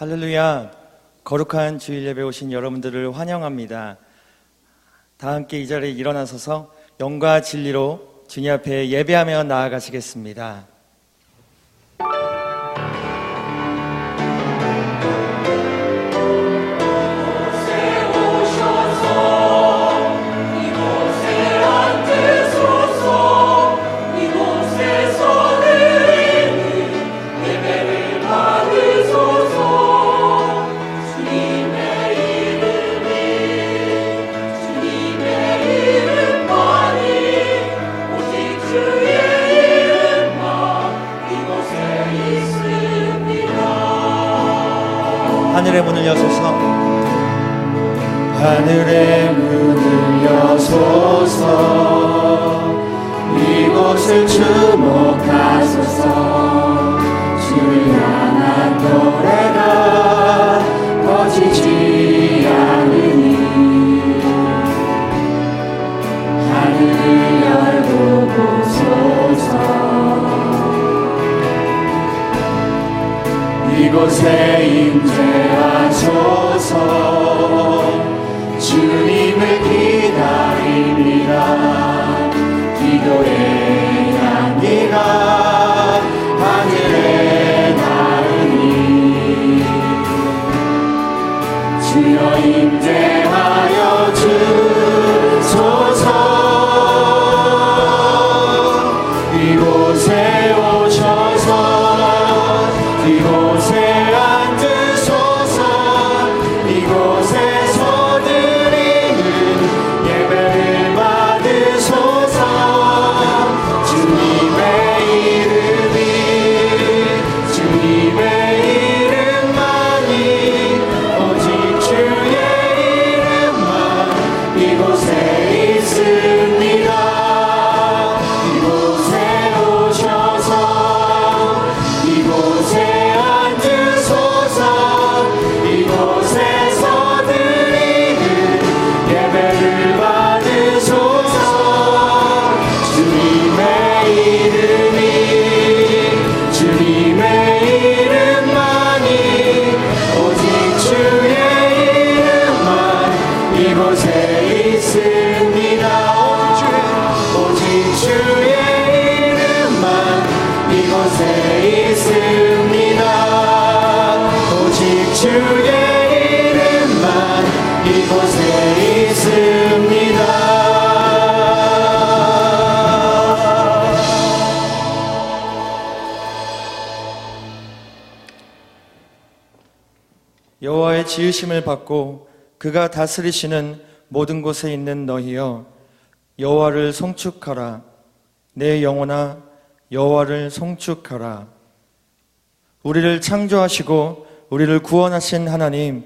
할렐루야. 거룩한 주일 예배 오신 여러분들을 환영합니다. 다 함께 이 자리에 일어나서서 영과 진리로 주님 앞에 예배하며 나아가시겠습니다. 하늘의 문을 여소서, 하늘의 문을 여소서, 이곳을 주목하소서. 주를 향한 노래가 꺼지지 않으니 하늘을 열고 보소서. 이곳에 임재하소서. 주님을 기다립니다. 기도의 향기가 하늘에 닿으니 주여 임재하여 주소서. 이곳에 오셔서 이곳에 앉으소서. 이곳에서 드리는 예배를 받으소서. 주님의 이름이 주님의 이름만이 오직 주의 이름만 이곳에 있습니다. 이곳에 오셔서 이곳에 앉으소서. 이곳에서 드리는 예배를 받으소서. 주님의 이름이 주님의 이름만이 오직 주의 이름만 이곳에 있습니다. 오직 주의 이름만 이곳에 있습니다. 오직 주의 이름만 이곳에 있습니다. 여호와의 지으심을 받고 그가 다스리시는 모든 곳에 있는 너희여, 여호와를 송축하라. 내 영혼아, 여호와를 송축하라. 우리를 창조하시고 우리를 구원하신 하나님,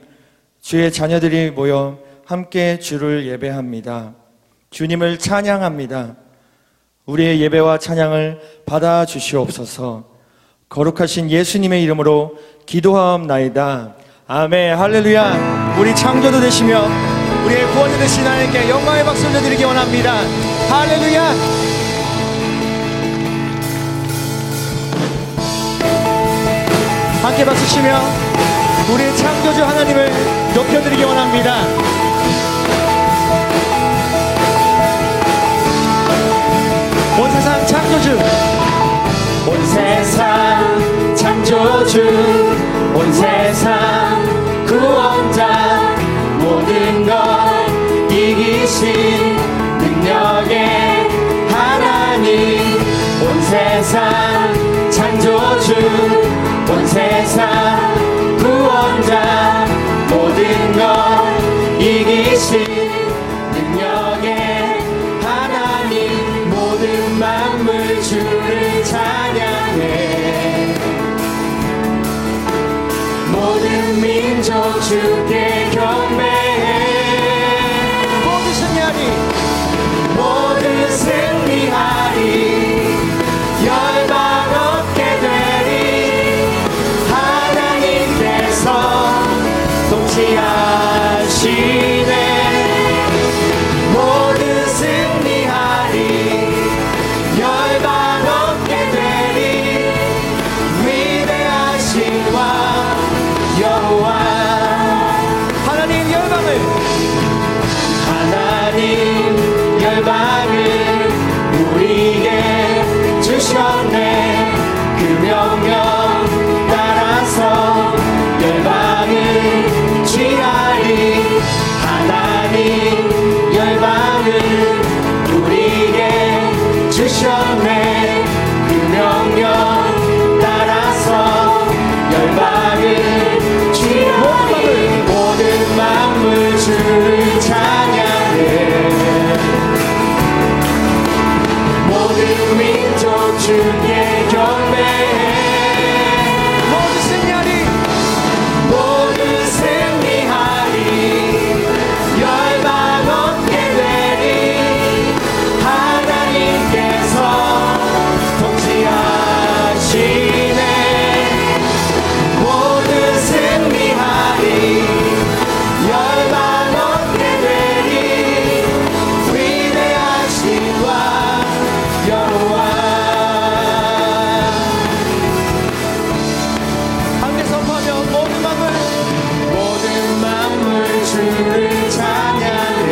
주의 자녀들이 모여 함께 주를 예배합니다. 주님을 찬양합니다. 우리의 예배와 찬양을 받아 주시옵소서. 거룩하신 예수님의 이름으로 기도하옵나이다. 아멘. 할렐루야. 우리 창조도 되시며 우리의 구원자 되신 하나님께 영광의 박수를 드리기 원합니다. 할렐루야. 함께 박수치며 우리의 창조주 하나님을 높여드리기 원합니다. 온 세상 창조주, 온 세상 창조주, 온 세상 구원자, 모든 걸 이기신 능력의 하나님. 온 세상 창조주, 온 세상 구원자, 모든 걸 이기신 능력의 하나님. 모든 만물 주를 찬양해. 모든 민족 주께 경배해. 모두 승리하리, 모두 승리하리. 열방 얻게 되리. 하나님께서 통치하시네. 모두 승리하리. 열방 얻게 되리. 위대하신 왕 여호와 주셨네. 그 명령 따라서 열방을 취하리. 하나님 열방을 우리에게 주셨네. 그 명령 따라서 열방을 취하리. 모든 만물 주를 찬양해. 모든 민족 주께 경배해. 모두 승리하리. 모두 승리하리. 열방 얻게 되리. 하나님께서 통치하시네. 모두 승리하리. 열방 얻게 되리. 위대하신 왕 여호와. 함께 선포하며 모든 만물 주를 찬양해.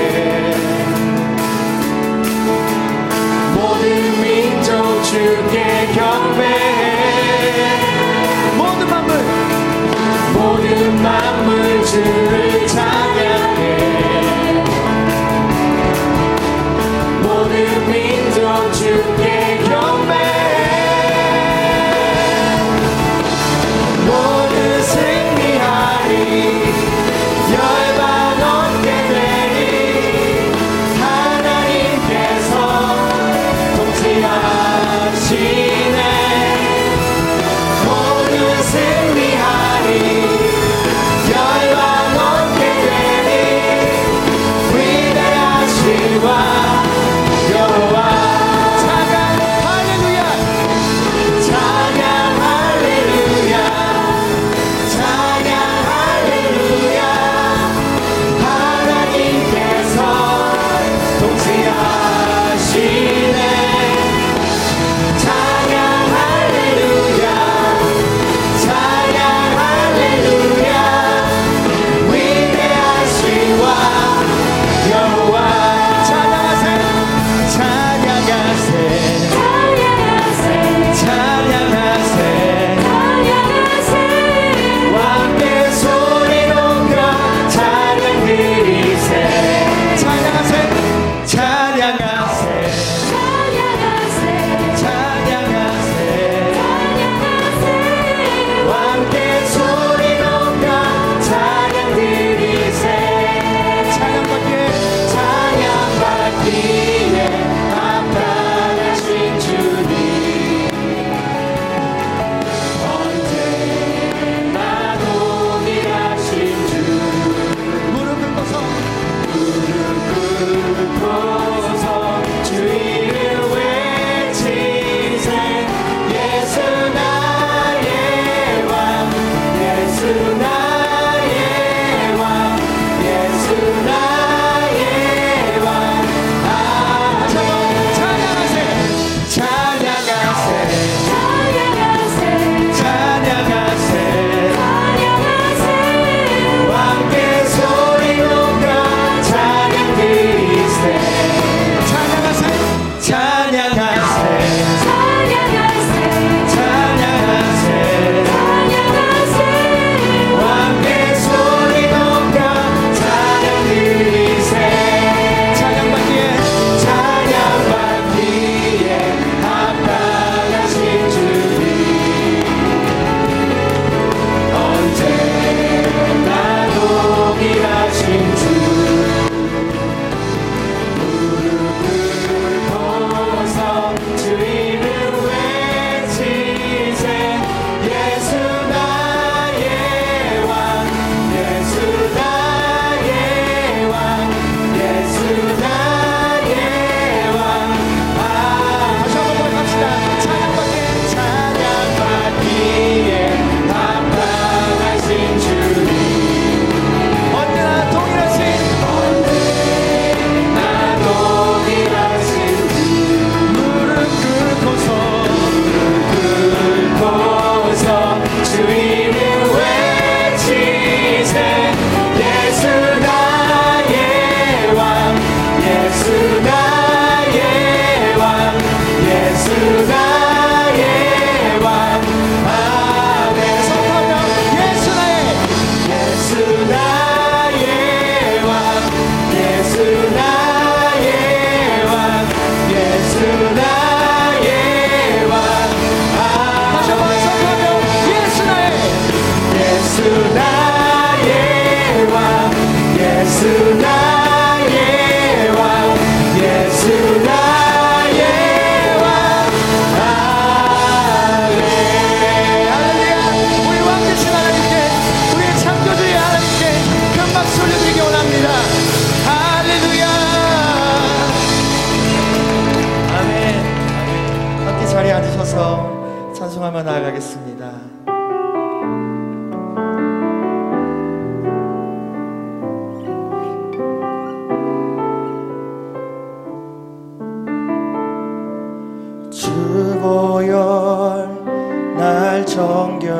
모든 민족 주께 경배해. 모든 만물 주를 찬양해. 모든 민족 주께 경배해. 모두 승리하리. 열방 얻게 되리. 하나님께서 통치하시네. 모두 승리하리. 열방 얻게 되리.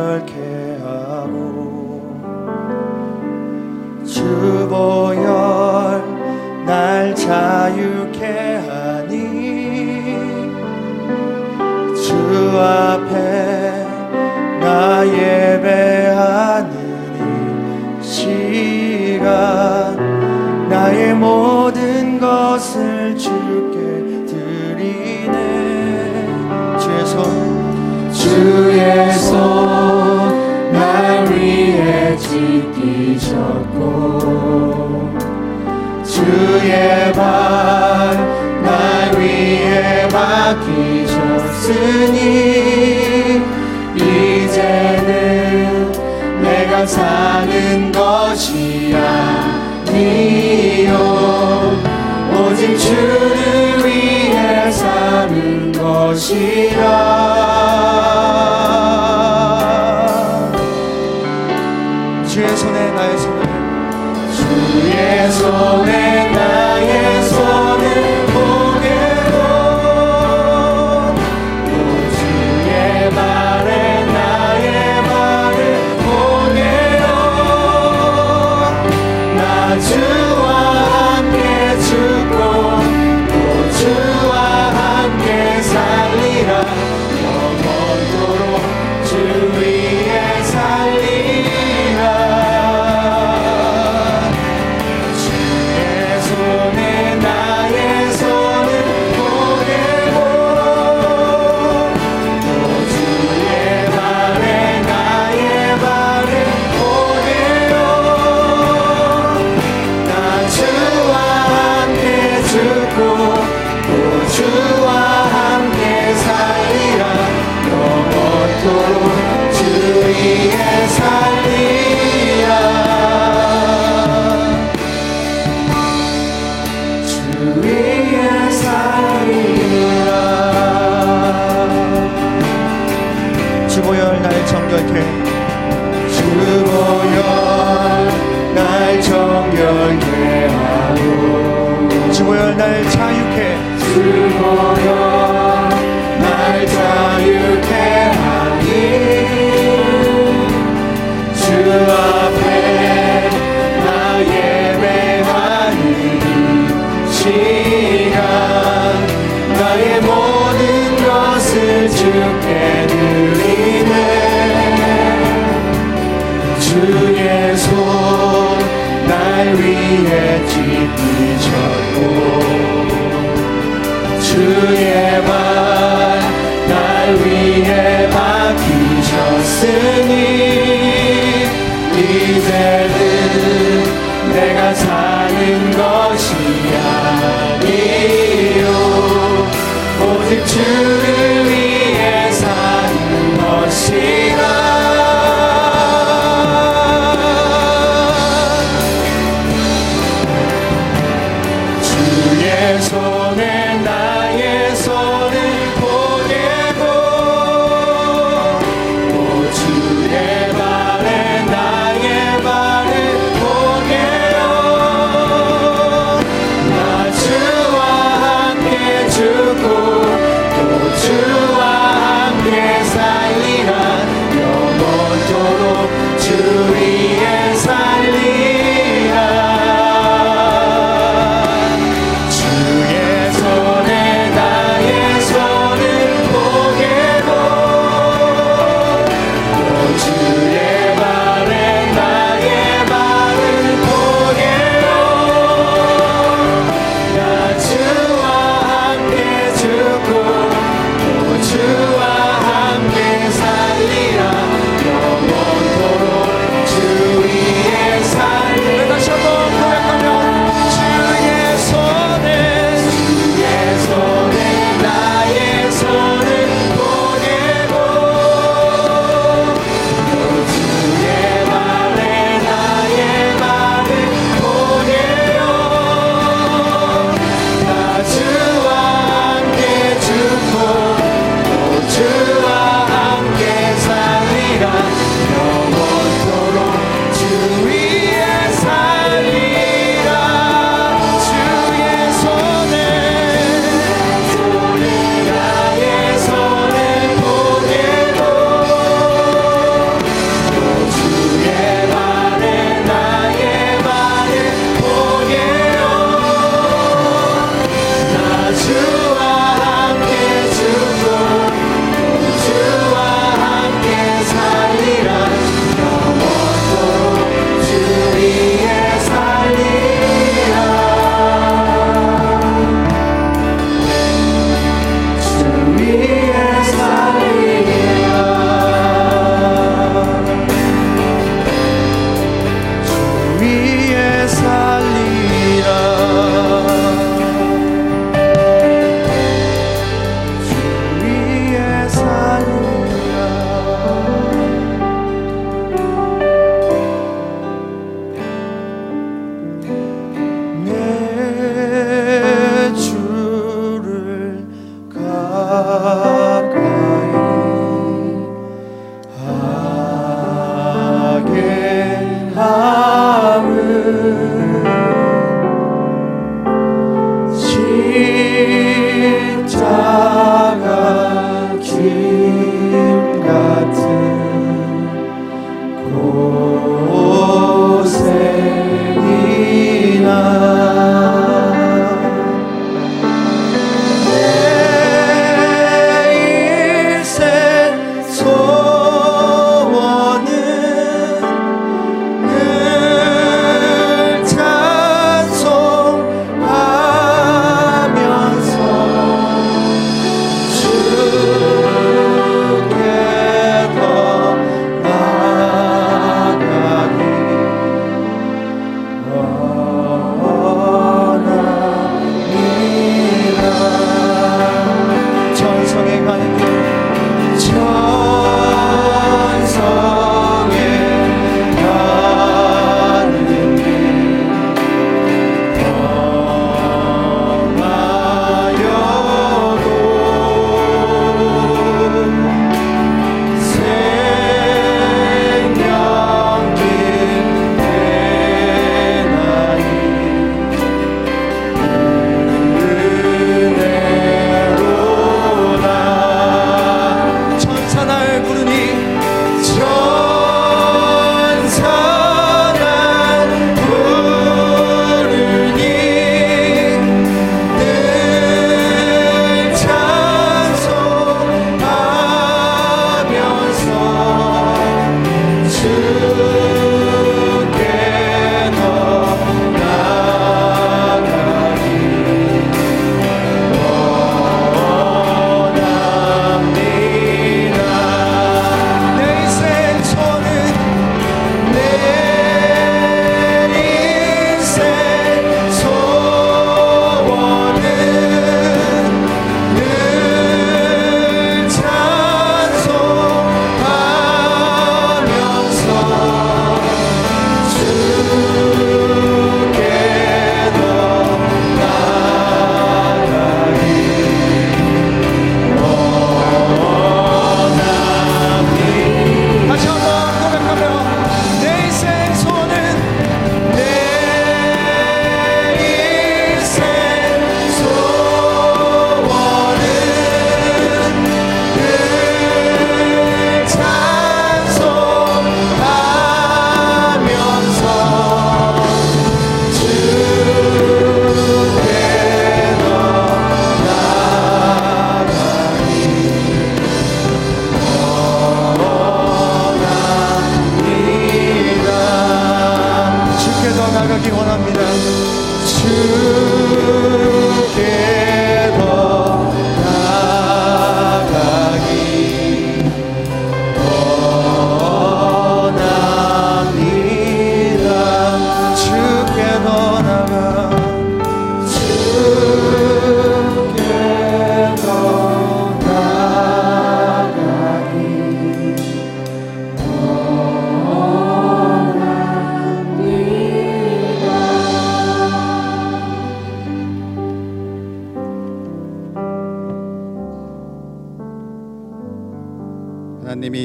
정결케 하고 주 보혈 날 자유케 하니 주 앞에 나 예배하는 이 시간 나의 모든 것을 주께 드리네. 주의 손 날 위해 지키셨고 주의 발 날 위해 맡기셨으니 이제는 내가 사는 것이 아니요 오직 주를 위해 사는 것이라. 주의 손에 나의 손을 주의 손에 나의 손을 보게도 또 주의 발에 나의 발을 보게요 나 주와 함께 죽고 또 주와 함께 살리라 영원토록 주 위에 살리라. 주의 손에 나의 손을 보내고 또 주의 발에 나의 발을 보내요 나 주와 함께 죽고 또 주와 함께 살리라 영원토록 주 위에 살리라. 주 위에 살리라. 주 보혈 날 정결케 주 보혈 날 정결케 하고 주 보혈 날 자유케 주 보혈 날 자유케 하니 주 앞에 나 예배하는 시간 나의 모든 것을 주께 드리네. 주의 손 날 위해 지키셨고 주의 발 날 위해 맡기셨으니 이제는 내가 사는 것이 아니요 오직 주를 위해 사는 것이라. 주의 손에 나의 손을 보내고 또 주의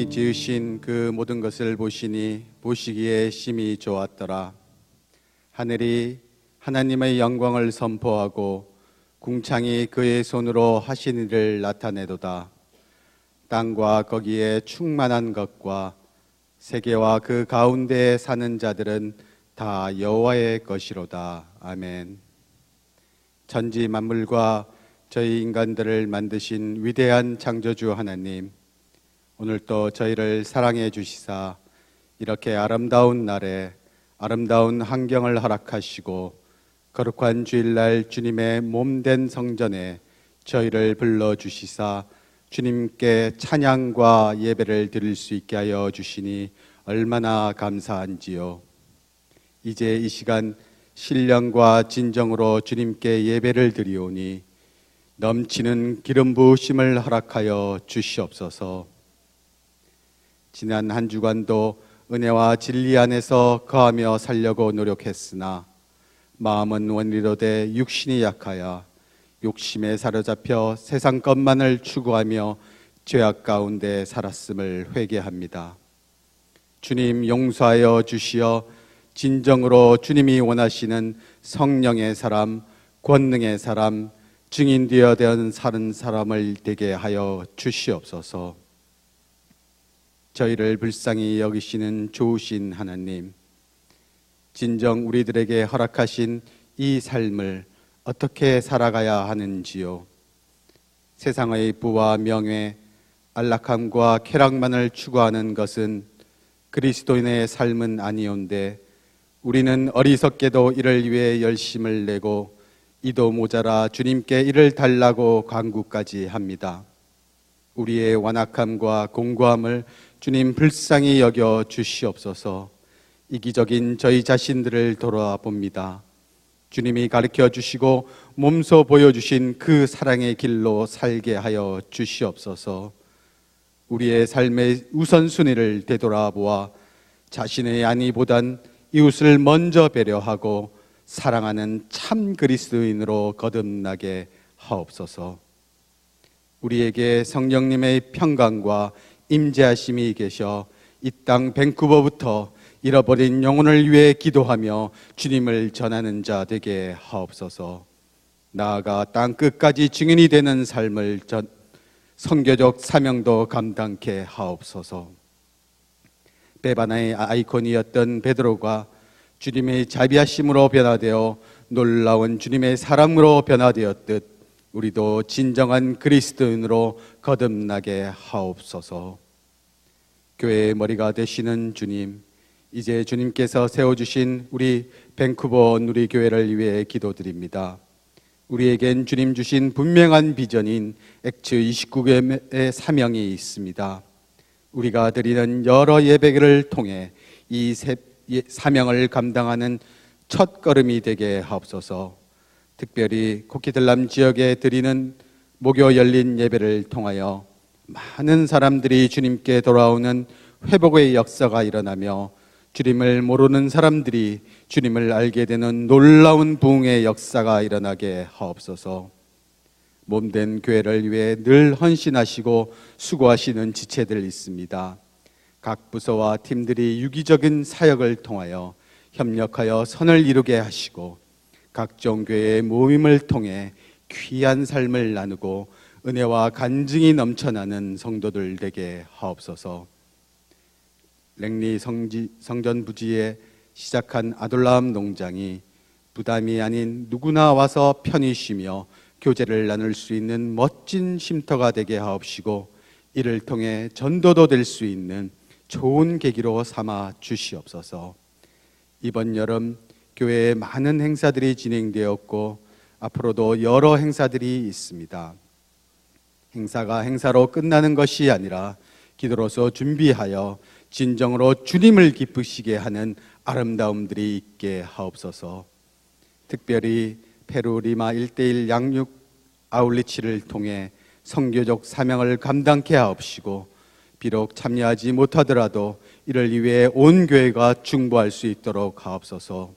하나님이 지으신 그 모든 것을 보시니 보시기에 심히 좋았더라. 하늘이 하나님의 영광을 선포하고 궁창이 그의 손으로 하신 일을 나타내도다. 땅과 거기에 충만한 것과 세계와 그 가운데에 사는 자들은 다 여호와의 것이로다. 아멘. 천지 만물과 저희 인간들을 만드신 위대한 창조주 하나님, 오늘도 저희를 사랑해 주시사 이렇게 아름다운 날에 아름다운 환경을 허락하시고 거룩한 주일날 주님의 몸된 성전에 저희를 불러주시사 주님께 찬양과 예배를 드릴 수 있게 하여 주시니 얼마나 감사한지요. 이제 이 시간 신령과 진정으로 주님께 예배를 드리오니 넘치는 기름 부으심을 허락하여 주시옵소서. 지난 한 주간도 은혜와 진리 안에서 거하며 살려고 노력했으나 마음은 원리로되 육신이 약하여 욕심에 사로잡혀 세상 것만을 추구하며 죄악 가운데 살았음을 회개합니다. 주님 용서하여 주시어 진정으로 주님이 원하시는 성령의 사람, 권능의 사람, 증인되어 된 사는 사람을 되게 하여 주시옵소서. 저희를 불쌍히 여기시는 좋으신 하나님, 진정 우리들에게 허락하신 이 삶을 어떻게 살아가야 하는지요. 세상의 부와 명예, 안락함과 쾌락만을 추구하는 것은 그리스도인의 삶은 아니온데 우리는 어리석게도 이를 위해 열심을 내고 이도 모자라 주님께 이를 달라고 간구까지 합니다. 우리의 완악함과 공고함을 주님 불쌍히 여겨 주시옵소서. 이기적인 저희 자신들을 돌아봅니다. 주님이 가르쳐 주시고 몸소 보여주신 그 사랑의 길로 살게 하여 주시옵소서. 우리의 삶의 우선순위를 되돌아보아 자신의 안위보단 이웃을 먼저 배려하고 사랑하는 참 그리스도인으로 거듭나게 하옵소서. 우리에게 성령님의 평강과 임재하심이 계셔 이 땅 밴쿠버부터 잃어버린 영혼을 위해 기도하며 주님을 전하는 자 되게 하옵소서. 나아가 땅 끝까지 증인이 되는 삶을 선교적 사명도 감당케 하옵소서. 베바나의 아이콘이었던 베드로가 주님의 자비하심으로 변화되어 놀라운 주님의 사랑으로 변화되었듯 우리도 진정한 그리스도인으로 거듭나게 하옵소서. 교회의 머리가 되시는 주님, 이제 주님께서 세워주신 우리 밴쿠버 누리교회를 위해 기도드립니다. 우리에겐 주님 주신 분명한 비전인 액츠 29교회의 사명이 있습니다. 우리가 드리는 여러 예배를 통해 이 사명을 감당하는 첫 걸음이 되게 하옵소서. 특별히 코키들람 지역에 드리는 목요 열린 예배를 통하여 많은 사람들이 주님께 돌아오는 회복의 역사가 일어나며 주님을 모르는 사람들이 주님을 알게 되는 놀라운 부흥의 역사가 일어나게 하옵소서. 몸된 교회를 위해 늘 헌신하시고 수고하시는 지체들 있습니다. 각 부서와 팀들이 유기적인 사역을 통하여 협력하여 선을 이루게 하시고 각종 교회의 모임을 통해 귀한 삶을 나누고 은혜와 간증이 넘쳐나는 성도들 되게 하옵소서. 랭리 성전 부지에 시작한 아둘람 농장이 부담이 아닌 누구나 와서 편히 쉬며 교제를 나눌 수 있는 멋진 쉼터가 되게 하옵시고 이를 통해 전도도 될 수 있는 좋은 계기로 삼아 주시옵소서. 이번 여름 교회에 많은 행사들이 진행되었고 앞으로도 여러 행사들이 있습니다. 행사가 행사로 끝나는 것이 아니라 기도로서 준비하여 진정으로 주님을 기쁘시게 하는 아름다움들이 있게 하옵소서. 특별히 페루 리마 1:1 양육 아울리치를 통해 선교적 사명을 감당케 하옵시고 비록 참여하지 못하더라도 이를 위해 온 교회가 중보할 수 있도록 하옵소서.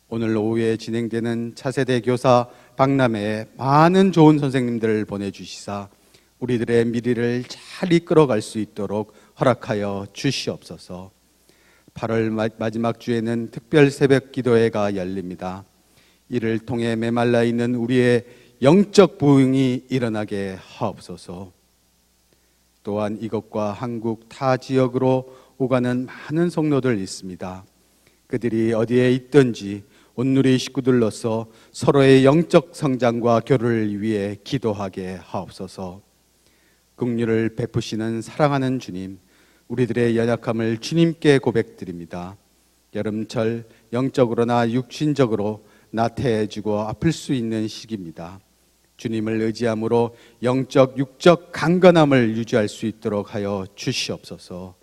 오늘 오후에 진행되는 차세대 교사 박람회에 많은 좋은 선생님들을 보내주시사 우리들의 미래를 잘 이끌어갈 수 있도록 허락하여 주시옵소서. 8월 마지막 주에는 특별 새벽 기도회가 열립니다. 이를 통해 메말라 있는 우리의 영적 부흥이 일어나게 하옵소서. 또한 이곳과 한국 타 지역으로 오가는 많은 성도들 있습니다. 그들이 어디에 있든지 온누리 식구들로서 서로의 영적 성장과 교류를 위해 기도하게 하옵소서. 긍휼을 베푸시는 사랑하는 주님, 우리들의 연약함을 주님께 고백드립니다. 여름철 영적으로나 육신적으로 나태해지고 아플 수 있는 시기입니다. 주님을 의지함으로 영적, 육적 강건함을 유지할 수 있도록 하여 주시옵소서.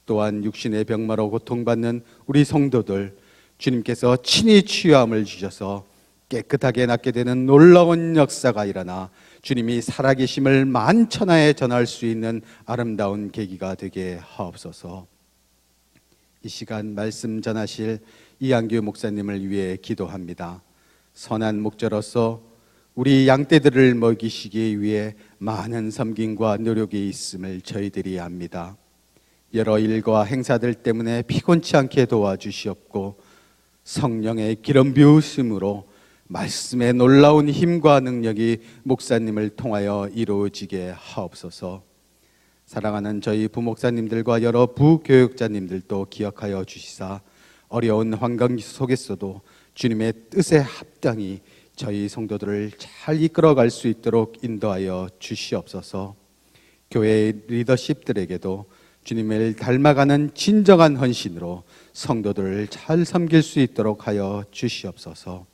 또한 육신의 병마로 고통받는 우리 성도들, 주님께서 친히 치유함을 주셔서 깨끗하게 낫게 되는 놀라운 역사가 일어나 주님이 살아계심을 만천하에 전할 수 있는 아름다운 계기가 되게 하옵소서. 이 시간 말씀 전하실 이양규 목사님을 위해 기도합니다. 선한 목자로서 우리 양떼들을 먹이시기 위해 많은 섬김과 노력이 있음을 저희들이 압니다. 여러 일과 행사들 때문에 피곤치 않게 도와주시옵고 성령의 기름 부으심으로 말씀의 놀라운 힘과 능력이 목사님을 통하여 이루어지게 하옵소서. 사랑하는 저희 부목사님들과 여러 부교육자님들도 기억하여 주시사 어려운 환경 속에서도 주님의 뜻에 합당히 저희 성도들을 잘 이끌어갈 수 있도록 인도하여 주시옵소서. 교회 리더십들에게도 주님을 닮아가는 진정한 헌신으로 성도들을 잘 섬길 수 있도록 하여 주시옵소서.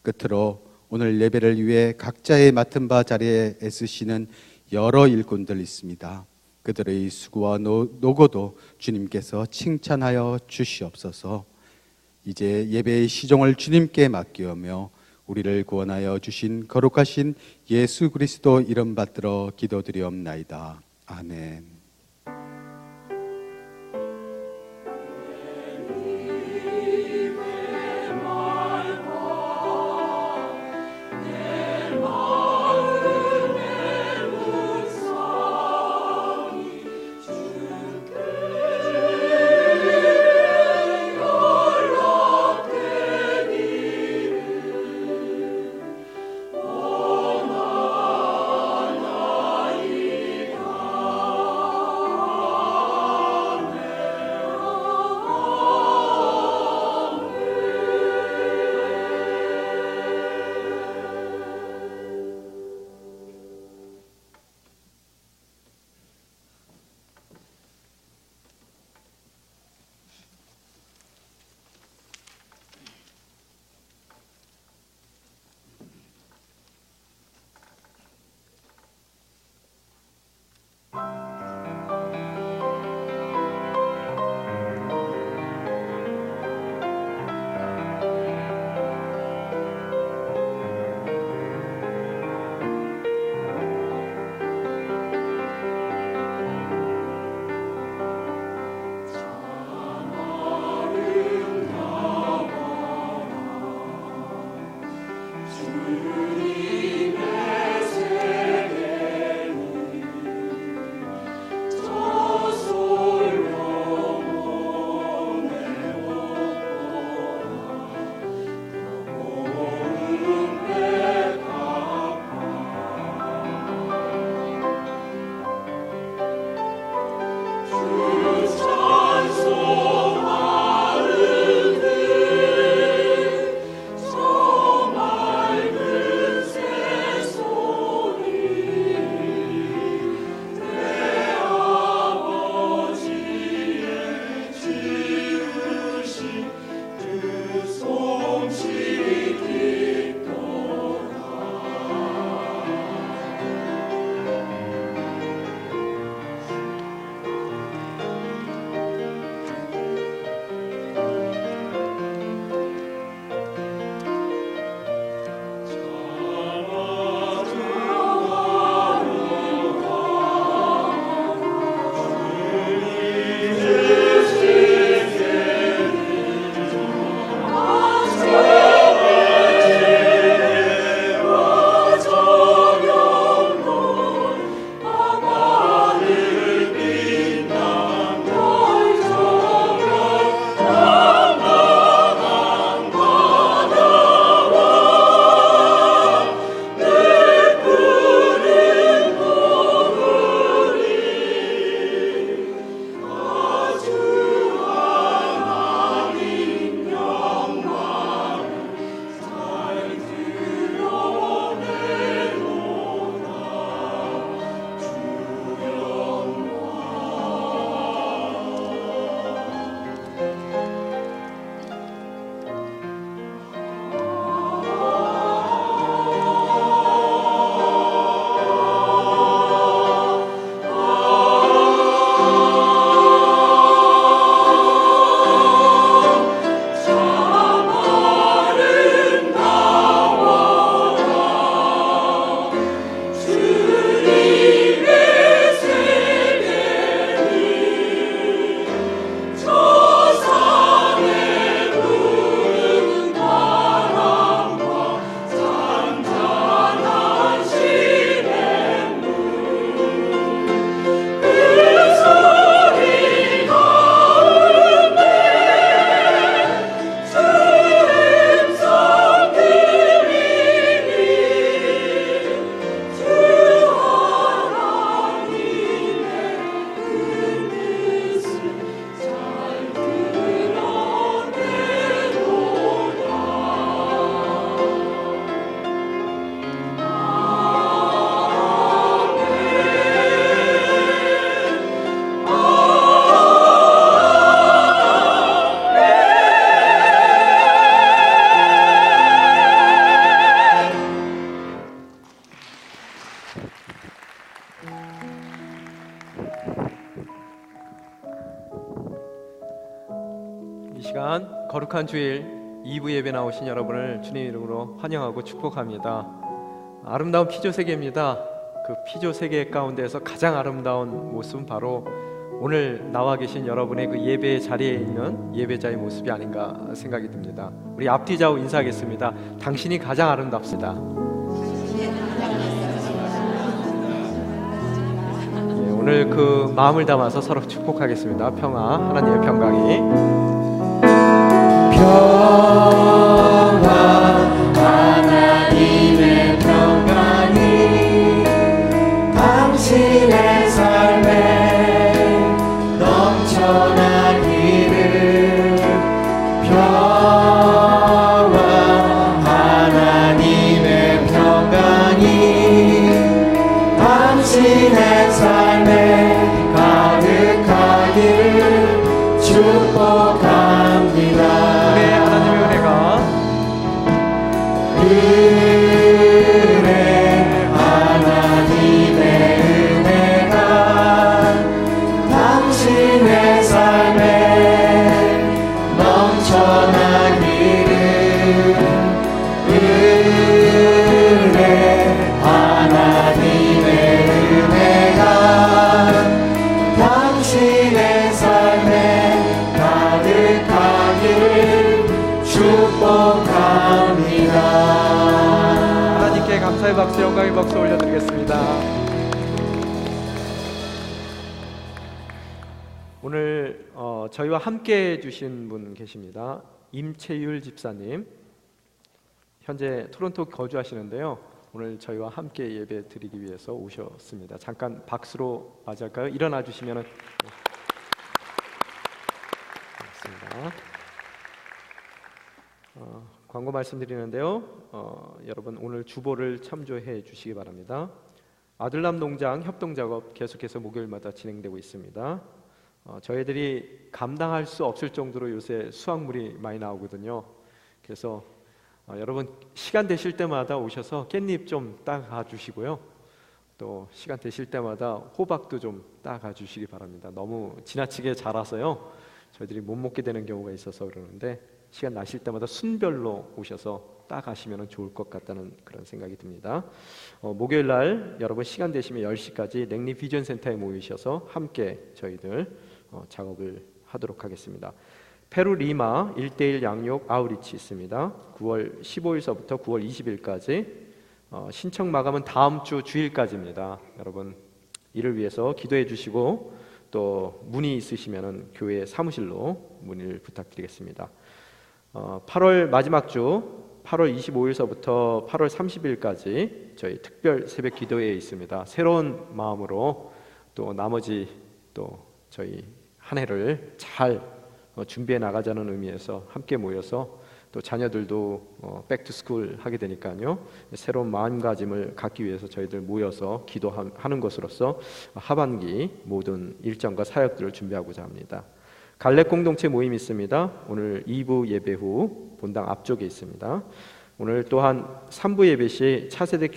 끝으로 오늘 예배를 위해 각자의 맡은 바 자리에 애쓰시는 여러 일꾼들 있습니다. 그들의 수고와 노고도 주님께서 칭찬하여 주시옵소서. 이제 예배의 시종을 주님께 맡기오며 우리를 구원하여 주신 거룩하신 예수 그리스도 이름 받들어 기도드리옵나이다. 아멘. 시간 거룩한 주일 2부 예배 나오신 여러분을 주님 이름으로 환영하고 축복합니다. 아름다운 피조 세계입니다. 그 피조 세계 가운데서 가장 아름다운 모습은 바로 오늘 나와 계신 여러분의 그 예배 자리에 있는 예배자의 모습이 아닌가 생각이 듭니다. 우리 앞뒤 좌우 인사하겠습니다. 당신이 가장 아름답습니다. 오늘 그 마음을 담아서 서로 축복하겠습니다. 평화, 하나님의 평강이 하나님의 평강이 당신의 삶에 넘쳐나기를. 평화 하나님의 평강이 당신의 삶에 가득하기를 축복합니다. 은혜 하나님의 은혜가 당신의 삶에 넘쳐나기를. 은혜 하나님의 은혜가 당신의 삶에 가득하기를 축복합니다. 하나님께 감사의 박수, 영광의 박수 올려드리겠습니다. 오늘 저희와 함께 해주신 분 계십니다. 임채율 집사님, 현재 토론토 거주하시는데요. 오늘 저희와 함께 예배 드리기 위해서 오셨습니다. 잠깐 박수로 맞을까요? 일어나 주시면 고맙습니다. 광고 말씀드리는데요. 여러분 오늘 주보를 참조해 주시기 바랍니다. 아들남 농장 협동작업 계속해서 목요일마다 진행되고 있습니다. 저희들이 감당할 수 없을 정도로 요새 수확물이 많이 나오거든요. 그래서 여러분 시간 되실 때마다 오셔서 깻잎 좀 따가 주시고요. 또 시간 되실 때마다 호박도 좀 따가 주시기 바랍니다. 너무 지나치게 자라서요. 저희들이 못 먹게 되는 경우가 있어서 그러는데 시간 나실 때마다 순별로 오셔서 따가시면 좋을 것 같다는 그런 생각이 듭니다. 목요일 날 여러분 시간 되시면 10시까지 랭리 비전 센터에 모이셔서 함께 저희들 작업을 하도록 하겠습니다. 페루 리마 1:1 양육 아우리치 있습니다. 9월 15일서부터 9월 20일까지 신청 마감은 다음 주 주일까지입니다. 여러분 이를 위해서 기도해 주시고 또 문의 있으시면 교회 사무실로 문의를 부탁드리겠습니다. 8월 마지막 주 8월 25일서부터 8월 30일까지 저희 특별 새벽 기도회에 있습니다. 새로운 마음으로 또 나머지 또 저희 한 해를 잘 준비해 나가자는 의미에서 함께 모여서 또 자녀들도 백투스쿨 하게 되니까요. 새로운 마음가짐을 갖기 위해서 저희들 모여서 기도하는 것으로서 하반기 모든 일정과 사역들을 준비하고자 합니다. 갈렙 공동체 모임 있습니다. 오늘 2부 예배 후 본당 앞쪽에 있습니다. 오늘 또한 3부 예배 시 차세대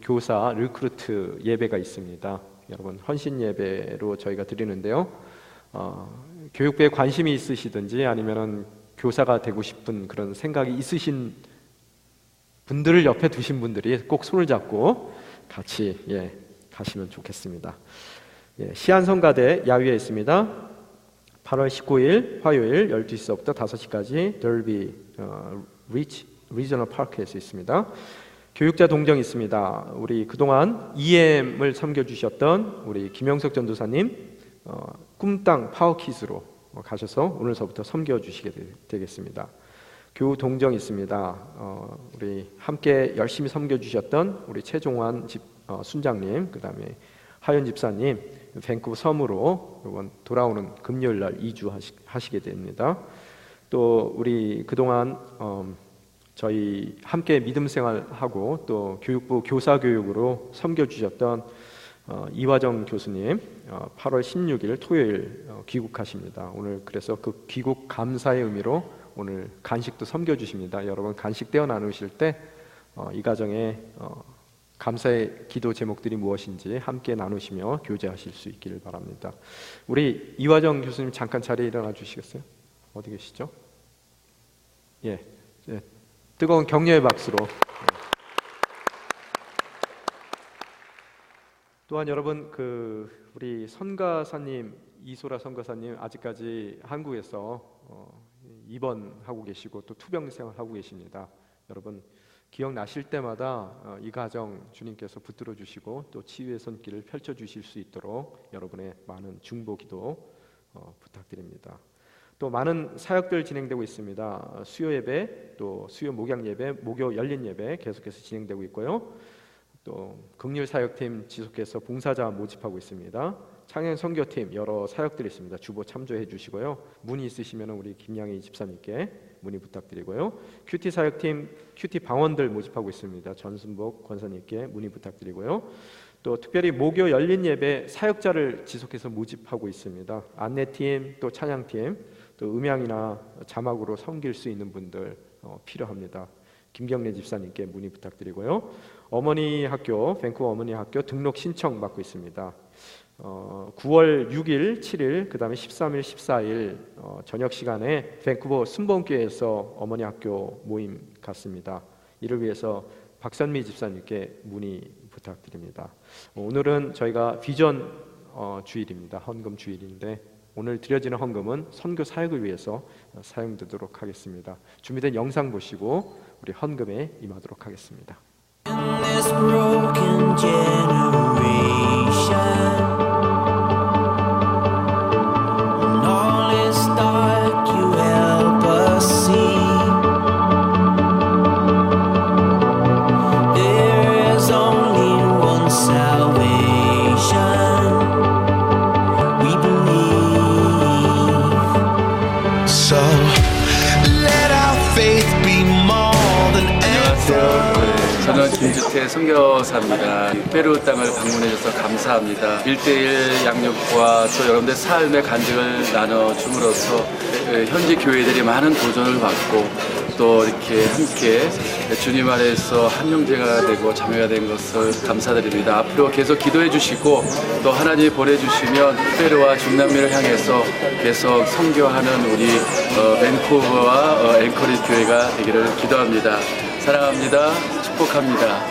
교사 리크루트 예배가 있습니다. 여러분 헌신 예배로 저희가 드리는데요. 교육부에 관심이 있으시든지 아니면은 교사가 되고 싶은 그런 생각이 있으신 분들을 옆에 두신 분들이 꼭 손을 잡고 같이 가시면 좋겠습니다. 시안성가대 야유에 있습니다. 8월 19일 화요일 12시부터 5시까지 더비 리저널 파크에서 있습니다. 교육자 동정 있습니다. 우리 그동안 EM을 섬겨주셨던 우리 김영석 전도사님 꿈땅 파워키즈로 가셔서 오늘서부터 섬겨주시게 되겠습니다. 교우 동정 있습니다. 우리 함께 열심히 섬겨주셨던 우리 최종환 순장님, 그 다음에 하연 집사님 밴쿠버 섬으로 이번 돌아오는 금요일날 이주하시게 됩니다. 또 우리 그동안 저희 함께 믿음 생활하고 또 교육부 교사 교육으로 섬겨주셨던 이화정 교수님 8월 16일 토요일 귀국하십니다. 오늘 그래서 그 귀국 감사의 의미로 오늘 간식도 섬겨주십니다. 여러분 간식 떼어 나누실 때 이 가정에 감사의 기도 제목들이 무엇인지 함께 나누시며 교제하실 수 있기를 바랍니다. 우리 이화정 교수님 잠깐 자리에 일어나 주시겠어요? 어디 계시죠? 예, 뜨거운 격려의 박수로. 또한 여러분 우리 선가사님 이소라 선가사님 아직까지 한국에서 입원하고 계시고 또 투병 생활하고 계십니다. 여러분 기억나실 때마다 이 가정 주님께서 붙들어 주시고 또 치유의 손길을 펼쳐 주실 수 있도록 여러분의 많은 중보 기도 부탁드립니다. 또 많은 사역들 진행되고 있습니다. 수요 예배, 또 수요 목양 예배, 목요 열린 예배 계속해서 진행되고 있고요. 또 긍휼 사역팀 지속해서 봉사자 모집하고 있습니다. 창현 선교팀 여러 사역들이 있습니다. 주보 참조해 주시고요. 문의 있으시면 우리 김양희 집사님께 문의 부탁드리고요. 큐티 사역팀 큐티 방원들 모집하고 있습니다. 전순복 권사님께 문의 부탁드리고요. 또 특별히 목요 열린 예배 사역자를 지속해서 모집하고 있습니다. 안내팀 또 찬양팀 또 음향이나 자막으로 섬길 수 있는 분들 필요합니다. 김경래 집사님께 문의 부탁드리고요. 어머니 학교, 밴쿠버 어머니 학교 등록 신청 받고 있습니다. 9월 6일, 7일, 그 다음에 13일, 14일 저녁 시간에 밴쿠버 순복음교회에서 어머니 학교 모임 갖습니다. 이를 위해서 박선미 집사님께 문의 부탁드립니다. 오늘은 저희가 비전 주일입니다. 헌금 주일인데 오늘 드려지는 헌금은 선교 사역을 위해서 사용되도록 하겠습니다. 준비된 영상 보시고 우리 헌금에 임하도록 하겠습니다. In this broken generation, when all is dark, you help us see. There is only one salvation. We believe. So let our faith be more than ever. 저는 김주태 선교사입니다. 페루 땅을 방문해 주셔서 감사합니다. 1:1 양육과 또 여러분들 삶의 간증을 나눠줌으로써 현지 교회들이 많은 도전을 받고 또 이렇게 함께 주님 안에서 한 형제가 되고 자매가 된 것을 감사드립니다. 앞으로 계속 기도해 주시고 또 하나님이 보내주시면 페루와 중남미를 향해서 계속 선교하는 우리 밴쿠버와 앵커리지 교회가 되기를 기도합니다. 사랑합니다. 축복합니다.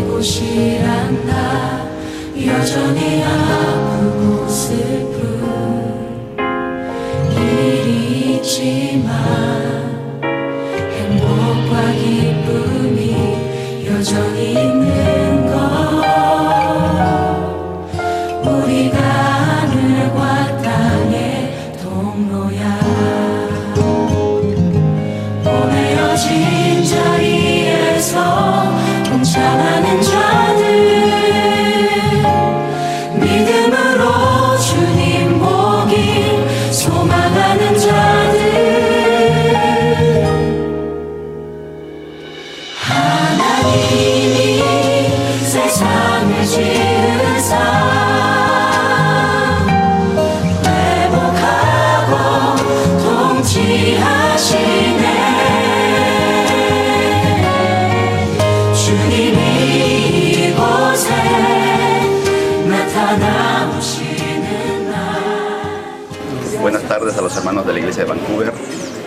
이곳이란다 여전히 아프고 슬픈 일이 있지만 행복과 기쁨이 여전히 있는 것 우리가 하늘과 땅의 통로야 보내어진 자리에서 동참하는 자들 믿음으로 주님 보길 소망하는 자들 하나님이 세상을 지으사 회복하고 통치하시네 Buenas tardes a los hermanos de la iglesia de Vancouver.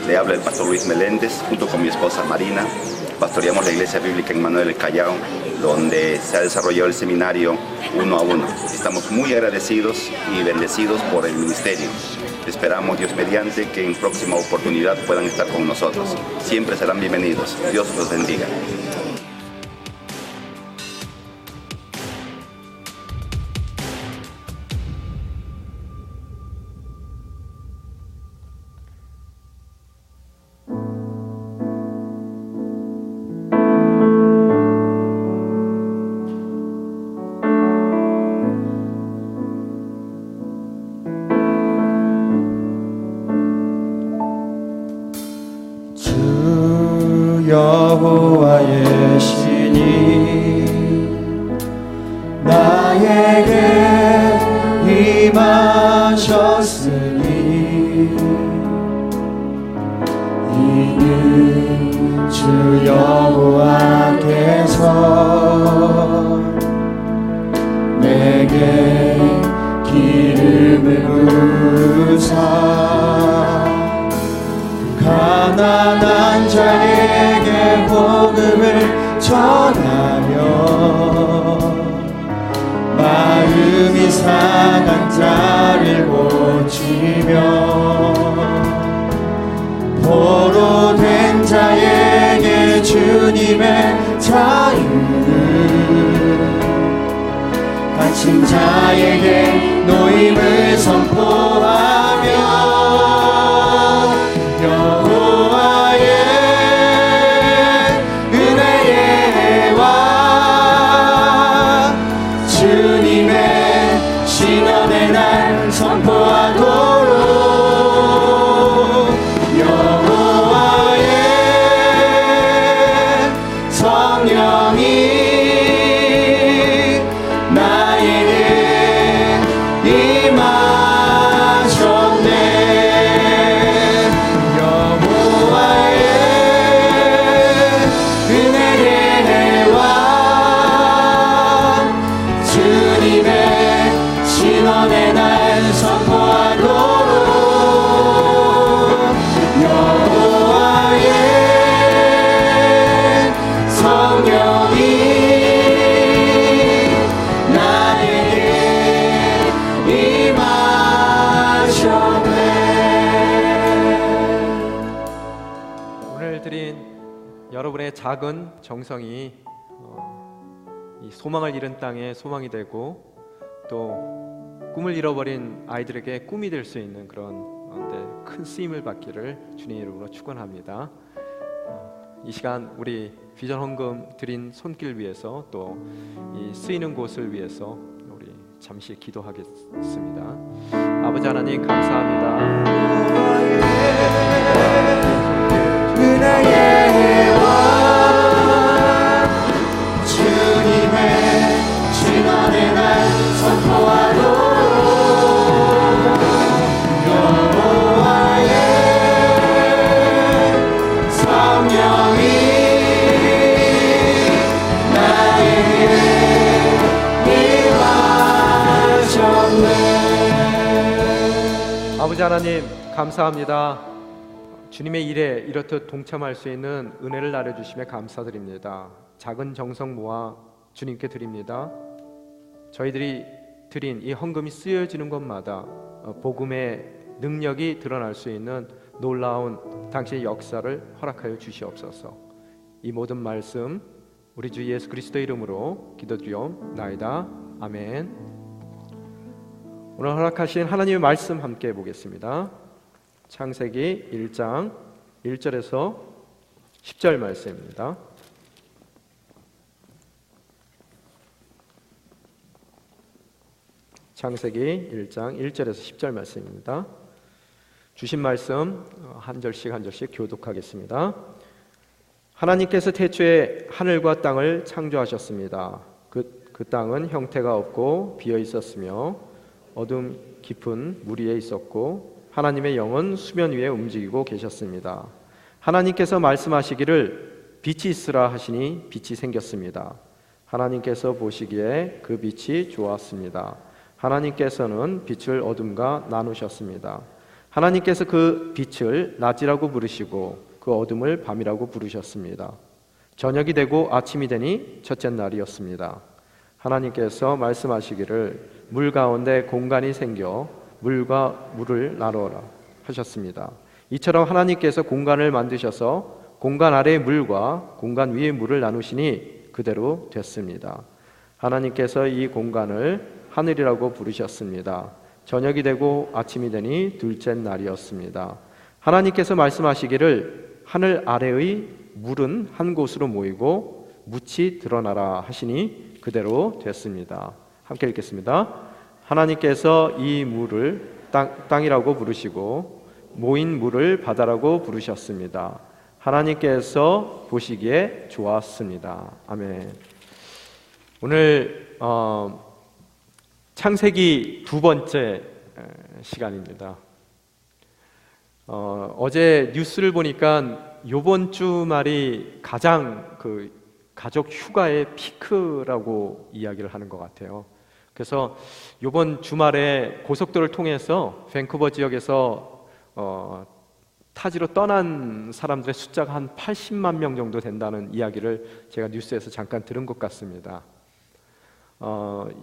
Le habla el pastor Luis Meléndez junto con mi esposa Marina. Pastoreamos la iglesia bíblica en Manuel el Callao, donde se ha desarrollado el seminario 1 a 1. Estamos muy agradecidos y bendecidos por el ministerio. Esperamos, Dios mediante, que en próxima oportunidad puedan estar con nosotros. Siempre serán bienvenidos. Dios los bendiga. 여호와의 신이 나에게 임하셨으니 이는 주 여호와께서 내게 길 이름을 부으사 가난한 자에게 복음을 전하며 마음이 상한 자를 고치며 포로된 자에게 주님의 자유를 갇힌 자에게 노임을 선포하며 여호와의 은혜의 해와 주님의 신원의 날 선포하도록 여호와의 성령이 나에게 임하셨네. 여호와의 은혜의 해와 주님의 신원의 날 선포하도록 여호와의 성령이 나에게 임하셨네. 오늘 드린 여러분의 작은 정성이 이 소망을 잃은 땅에 소망이 되고 또 꿈을 잃어버린 아이들에게 꿈이 될 수 있는 그런 큰 쓰임을 받기를 주님의 이름으로 축원합니다. 이 시간 우리 비전 헌금 드린 손길 위해서 또 이 쓰이는 곳을 위해서 우리 잠시 기도하겠습니다. 아버지 하나님 감사합니다. 은혜의 해와 주님의 신원의 날 선포하도록 여호와의 성령이 나에게 임하셨네. 아버지 하나님 감사합니다. 주님의 일에 이렇듯 동참할 수 있는 은혜를 나눠주심에 감사드립니다. 작은 정성 모아 주님께 드립니다. 저희들이 드린 이 헌금이 쓰여지는 곳마다 복음의 능력이 드러날 수 있는 놀라운 당신의 역사를 허락하여 주시옵소서. 이 모든 말씀 우리 주 예수 그리스도의 이름으로 기도드리옵나이다. 아멘. 오늘 허락하신 하나님의 말씀 함께 보겠습니다. 창세기 1장 1절에서 10절 말씀입니다. 창세기 1장 1절에서 10절 말씀입니다. 주신 말씀 한 절씩 한 절씩 교독하겠습니다. 하나님께서 태초에 하늘과 땅을 창조하셨습니다. 그 땅은 형태가 없고 비어 있었으며 어둠 깊은 물 위에 있었고 하나님의 영은 수면 위에 움직이고 계셨습니다. 하나님께서 말씀하시기를 빛이 있으라 하시니 빛이 생겼습니다. 하나님께서 보시기에 그 빛이 좋았습니다. 하나님께서는 빛을 어둠과 나누셨습니다. 하나님께서 그 빛을 낮이라고 부르시고 그 어둠을 밤이라고 부르셨습니다. 저녁이 되고 아침이 되니 첫째 날이었습니다. 하나님께서 말씀하시기를 물 가운데 공간이 생겨 물과 물을 나누어라 하셨습니다. 이처럼 하나님께서 공간을 만드셔서 공간 아래의 물과 공간 위의 물을 나누시니 그대로 됐습니다. 하나님께서 이 공간을 하늘이라고 부르셨습니다. 저녁이 되고 아침이 되니 둘째 날이었습니다. 하나님께서 말씀하시기를 하늘 아래의 물은 한 곳으로 모이고 묻이 드러나라 하시니 그대로 됐습니다. 함께 읽겠습니다. 하나님께서 이 물을 땅이라고 부르시고 모인 물을 바다라고 부르셨습니다. 하나님께서 보시기에 좋았습니다. 아멘. 오늘 창세기 두 번째 시간입니다. 어제 뉴스를 보니까 이번 주말이 가장 그 가족 휴가의 피크라고 이야기를 하는 것 같아요. 그래서 이번 주말에 고속도로를 통해서 밴쿠버 지역에서 타지로 떠난 사람들의 숫자가 한 80만 명 정도 된다는 이야기를 제가 뉴스에서 잠깐 들은 것 같습니다.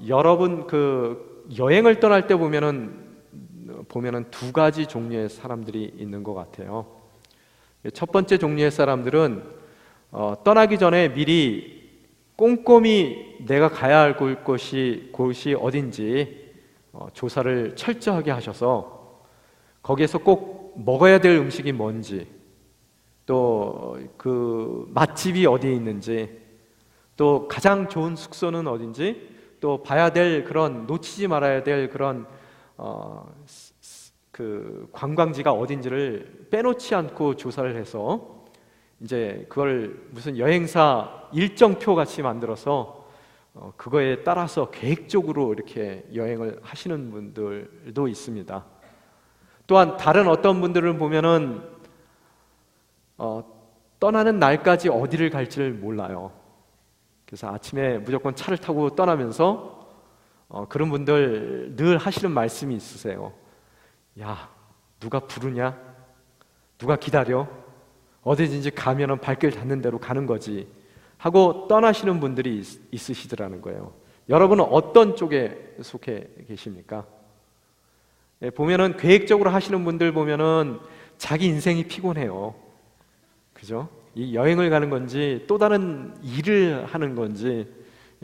여러분 그 여행을 떠날 때 보면은 두 가지 종류의 사람들이 있는 것 같아요. 첫 번째 종류의 사람들은 떠나기 전에 미리 꼼꼼히 내가 가야 할 곳이 어딘지 조사를 철저하게 하셔서 거기에서 꼭 먹어야 될 음식이 뭔지, 또 그 맛집이 어디에 있는지, 또 가장 좋은 숙소는 어딘지, 또 봐야 될 그런 놓치지 말아야 될 그런 그 관광지가 어딘지를 빼놓지 않고 조사를 해서 이제 그걸 무슨 여행사 일정표 같이 만들어서 그거에 따라서 계획적으로 이렇게 여행을 하시는 분들도 있습니다. 또한 다른 어떤 분들을 보면은 떠나는 날까지 어디를 갈지를 몰라요. 그래서 아침에 무조건 차를 타고 떠나면서 그런 분들 늘 하시는 말씀이 있으세요. 야, 누가 부르냐? 누가 기다려? 어디든지 가면은 발길 닿는 대로 가는 거지 하고 떠나시는 분들이 있으시더라는 거예요. 여러분은 어떤 쪽에 속해 계십니까? 예, 보면은 계획적으로 하시는 분들 보면은 자기 인생이 피곤해요. 그죠? 이 여행을 가는 건지 또 다른 일을 하는 건지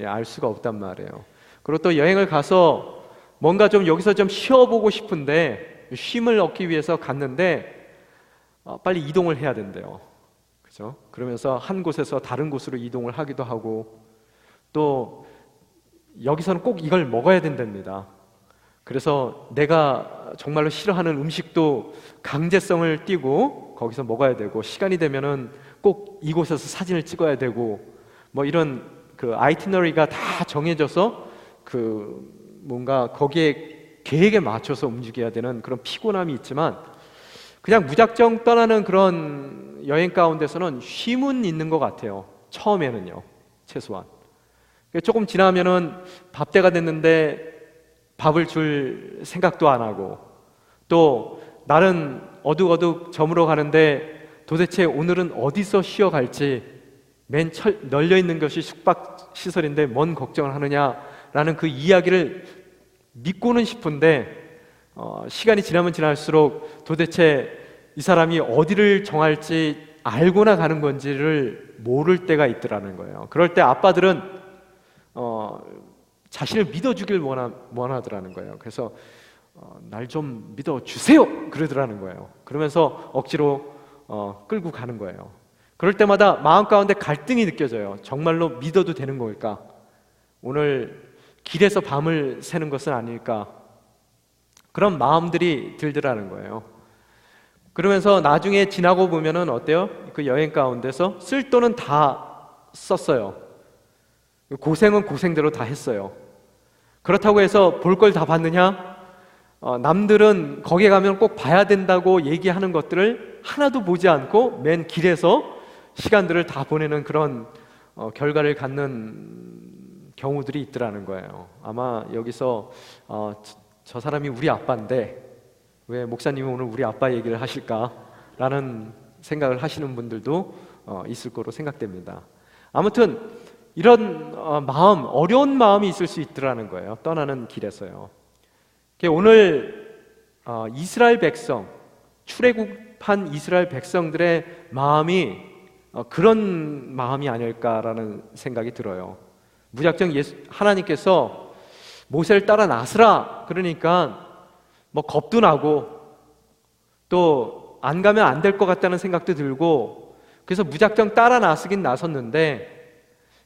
알 수가 없단 말이에요. 그리고 또 여행을 가서 뭔가 좀 여기서 좀 쉬어보고 싶은데 쉼을 얻기 위해서 갔는데 빨리 이동을 해야 된대요. 그죠? 그러면서 한 곳에서 다른 곳으로 이동을 하기도 하고, 또 여기서는 꼭 이걸 먹어야 된답니다. 그래서 내가 정말로 싫어하는 음식도 강제성을 띠고 거기서 먹어야 되고, 시간이 되면은 꼭 이곳에서 사진을 찍어야 되고, 뭐 이런 그 아이티너리가 다 정해져서 그 뭔가 거기에 계획에 맞춰서 움직여야 되는 그런 피곤함이 있지만, 그냥 무작정 떠나는 그런 여행 가운데서는 쉼은 있는 것 같아요. 처음에는요, 최소한. 조금 지나면은 밥때가 됐는데 밥을 줄 생각도 안 하고, 또 날은 어둑어둑 저물어 가는데 도대체 오늘은 어디서 쉬어갈지, 널려 있는 것이 숙박시설인데 뭔 걱정을 하느냐라는 그 이야기를 믿고는 싶은데 시간이 지나면 지날수록 도대체 이 사람이 어디를 정할지 알고나 가는 건지를 모를 때가 있더라는 거예요. 그럴 때 아빠들은 자신을 믿어주길 원하더라는 거예요. 그래서 날 좀 믿어주세요 그러더라는 거예요. 그러면서 억지로 끌고 가는 거예요. 그럴 때마다 마음 가운데 갈등이 느껴져요. 정말로 믿어도 되는 걸까? 오늘 길에서 밤을 새는 것은 아닐까? 그런 마음들이 들더라는 거예요. 그러면서 나중에 지나고 보면은 어때요? 그 여행 가운데서 쓸 돈은 다 썼어요. 고생은 고생대로 다 했어요. 그렇다고 해서 볼 걸 다 봤느냐? 남들은 거기에 가면 꼭 봐야 된다고 얘기하는 것들을 하나도 보지 않고 맨 길에서 시간들을 다 보내는 그런 결과를 갖는 경우들이 있더라는 거예요. 아마 여기서 저 사람이 우리 아빠인데 왜 목사님이 오늘 우리 아빠 얘기를 하실까라는 생각을 하시는 분들도 있을 거로 생각됩니다. 아무튼 이런 마음, 어려운 마음이 있을 수 있더라는 거예요. 떠나는 길에서요. 오늘 이스라엘 백성, 출애굽한 이스라엘 백성들의 마음이 그런 마음이 아닐까라는 생각이 들어요. 무작정 하나님께서 모세를 따라 나서라 그러니까 뭐 겁도 나고 또 안 가면 안 될 것 같다는 생각도 들고, 그래서 무작정 따라 나서긴 나섰는데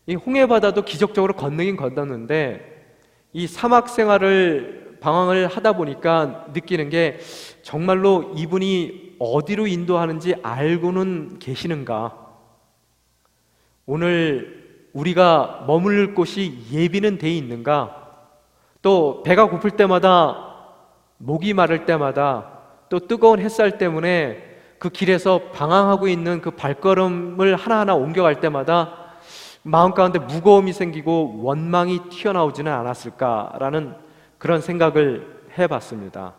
이 홍해바다도 기적적으로 건너긴 건넜는데 이 사막 생활을 방황을 하다 보니까 느끼는 게 정말로 이분이 어디로 인도하는지 알고는 계시는가? 오늘 우리가 머무를 곳이 예비는 돼 있는가? 또 배가 고플 때마다, 목이 마를 때마다, 또 뜨거운 햇살 때문에 그 길에서 방황하고 있는 그 발걸음을 하나하나 옮겨갈 때마다 마음 가운데 무거움이 생기고 원망이 튀어나오지는 않았을까라는 그런 생각을 해봤습니다.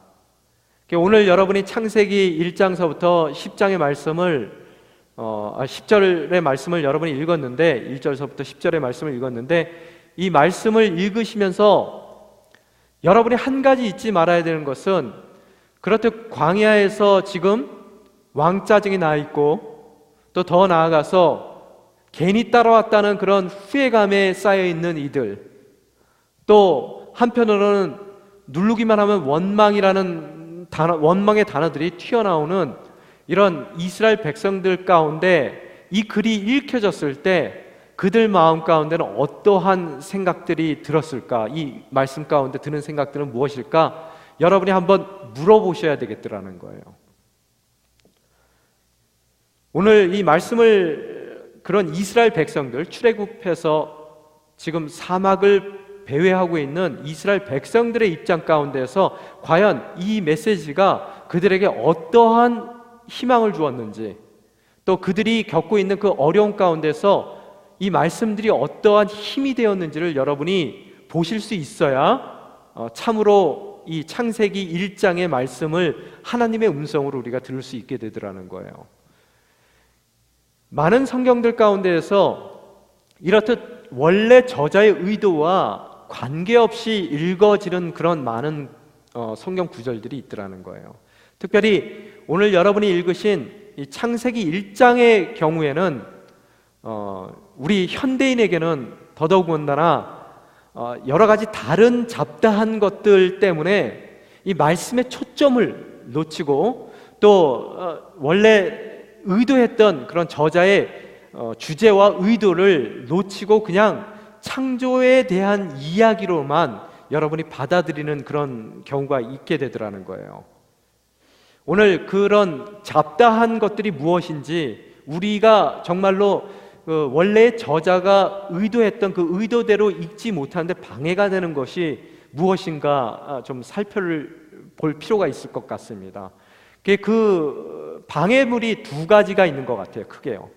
오늘 여러분이 창세기 1장서부터 10장의 말씀을 10절의 말씀을 여러분이 읽었는데 1절서부터 10절의 말씀을 읽었는데 이 말씀을 읽으시면서 여러분이 한 가지 잊지 말아야 되는 것은 그렇듯 광야에서 지금 왕짜증이 나 있고 또 더 나아가서 괜히 따라왔다는 그런 후회감에 쌓여 있는 이들, 또 한편으로는 누르기만 하면 원망의 단어들이 튀어나오는 이런 이스라엘 백성들 가운데 이 글이 읽혀졌을 때 그들 마음 가운데는 어떠한 생각들이 들었을까? 이 말씀 가운데 드는 생각들은 무엇일까? 여러분이 한번 물어보셔야 되겠더라는 거예요. 오늘 이 말씀을 그런 이스라엘 백성들, 출애굽해서 지금 사막을 배회하고 있는 이스라엘 백성들의 입장 가운데서 과연 이 메시지가 그들에게 어떠한 희망을 주었는지, 또 그들이 겪고 있는 그 어려움 가운데서 이 말씀들이 어떠한 힘이 되었는지를 여러분이 보실 수 있어야 참으로 이 창세기 1장의 말씀을 하나님의 음성으로 우리가 들을 수 있게 되더라는 거예요. 많은 성경들 가운데에서 이렇듯 원래 저자의 의도와 관계없이 읽어지는 그런 많은 성경 구절들이 있더라는 거예요. 특별히 오늘 여러분이 읽으신 이 창세기 1장의 경우에는 우리 현대인에게는 더더군다나 여러 가지 다른 잡다한 것들 때문에 이 말씀의 초점을 놓치고 또 원래 의도했던 그런 저자의 주제와 의도를 놓치고 그냥 창조에 대한 이야기로만 여러분이 받아들이는 그런 경우가 있게 되더라는 거예요. 오늘 그런 잡다한 것들이 무엇인지 우리가 정말로 원래 저자가 의도했던 그 의도대로 읽지 못하는데 방해가 되는 것이 무엇인가 좀 살펴볼 필요가 있을 것 같습니다. 그 방해물이 두 가지가 있는 것 같아요. 크게요.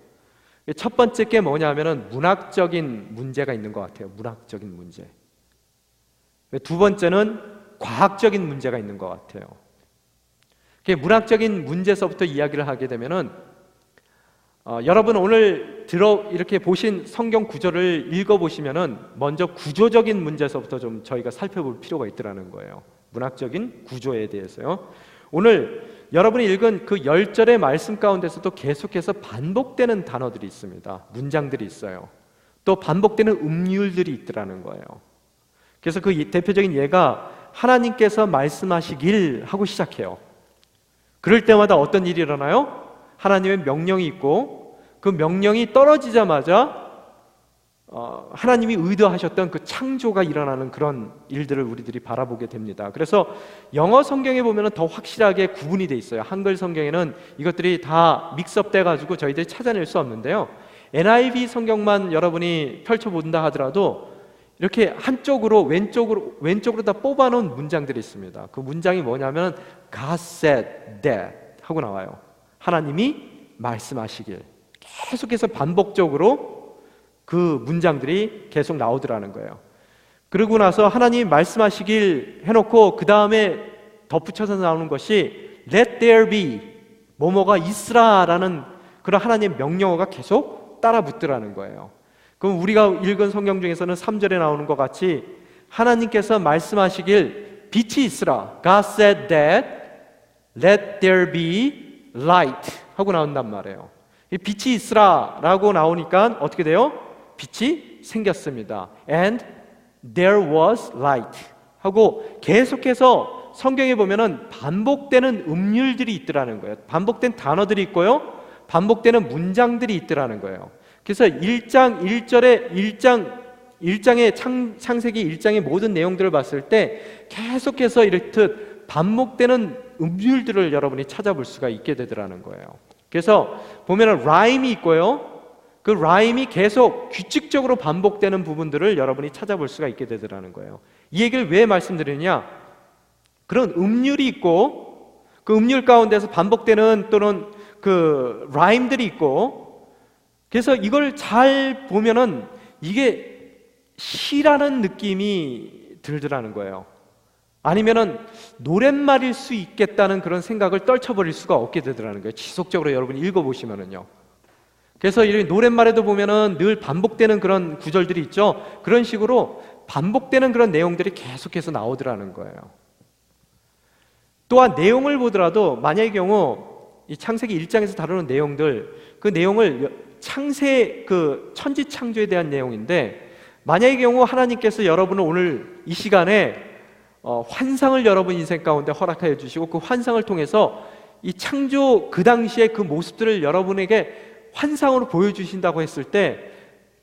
첫 번째 게 뭐냐면은 문학적인 문제가 있는 것 같아요. 문학적인 문제. 두 번째는 과학적인 문제가 있는 것 같아요. 문학적인 문제서부터 이야기를 하게 되면은 여러분 오늘 이렇게 보신 성경 구절을 읽어보시면은 먼저 구조적인 문제서부터 좀 저희가 살펴볼 필요가 있더라는 거예요. 문학적인 구조에 대해서요. 오늘 여러분이 읽은 그 10절의 말씀 가운데서도 계속해서 반복되는 단어들이 있습니다. 문장들이 있어요. 또 반복되는 음률들이 있더라는 거예요. 그래서 그 대표적인 예가 하나님께서 말씀하시길 하고 시작해요. 그럴 때마다 어떤 일이 일어나요? 하나님의 명령이 있고 그 명령이 떨어지자마자 하나님이 의도하셨던 그 창조가 일어나는 그런 일들을 우리들이 바라보게 됩니다. 그래서 영어 성경에 보면 더 확실하게 구분이 돼 있어요. 한글 성경에는 이것들이 다 믹스업 돼가지고 저희들이 찾아낼 수 없는데요. NIV 성경만 여러분이 펼쳐본다 하더라도 이렇게 한쪽으로 왼쪽으로 다 뽑아놓은 문장들이 있습니다. 그 문장이 뭐냐면 God said that 하고 나와요. 하나님이 말씀하시길. 계속해서 반복적으로 그 문장들이 계속 나오더라는 거예요. 그러고 나서 하나님이 말씀하시길 해놓고 그 다음에 덧붙여서 나오는 것이 Let there be, 뭐뭐가 있으라라는 그런 하나님의 명령어가 계속 따라 붙더라는 거예요. 그럼 우리가 읽은 성경 중에서는 3절에 나오는 것 같이 하나님께서 말씀하시길 빛이 있으라. God said that let there be light 하고 나온단 말이에요. 이 빛이 있으라 라고 나오니까 어떻게 돼요? 빛이 생겼습니다. And there was light 하고 계속해서 성경에 보면은 반복되는 음률들이 있더라는 거예요. 반복된 단어들이 있고요. 반복되는 문장들이 있더라는 거예요. 그래서 1장 1장의 창세기 1장의 모든 내용들을 봤을 때 계속해서 이렇듯 반복되는 음률들을 여러분이 찾아볼 수가 있게 되더라는 거예요. 그래서 보면은 라임이 있고요. 그 라임이 계속 규칙적으로 반복되는 부분들을 여러분이 찾아볼 수가 있게 되더라는 거예요. 이 얘기를 왜 말씀드리느냐? 그런 음률이 있고 그 음률 가운데서 반복되는 또는 그 라임들이 있고 그래서 이걸 잘 보면은 이게 시라는 느낌이 들더라는 거예요. 아니면은 노랫말일 수 있겠다는 그런 생각을 떨쳐버릴 수가 없게 되더라는 거예요. 지속적으로 여러분이 읽어보시면은요. 그래서 이 노랫말에도 보면은 늘 반복되는 그런 구절들이 있죠. 그런 식으로 반복되는 그런 내용들이 계속해서 나오더라는 거예요. 또한 내용을 보더라도 만약의 경우 이 창세기 1장에서 다루는 내용들, 그 내용을 천지 창조에 대한 내용인데, 만약의 경우 하나님께서 여러분을 오늘 이 시간에 환상을 여러분 인생 가운데 허락하여 주시고 그 환상을 통해서 이 창조 그 당시의 그 모습들을 여러분에게 환상으로 보여주신다고 했을 때,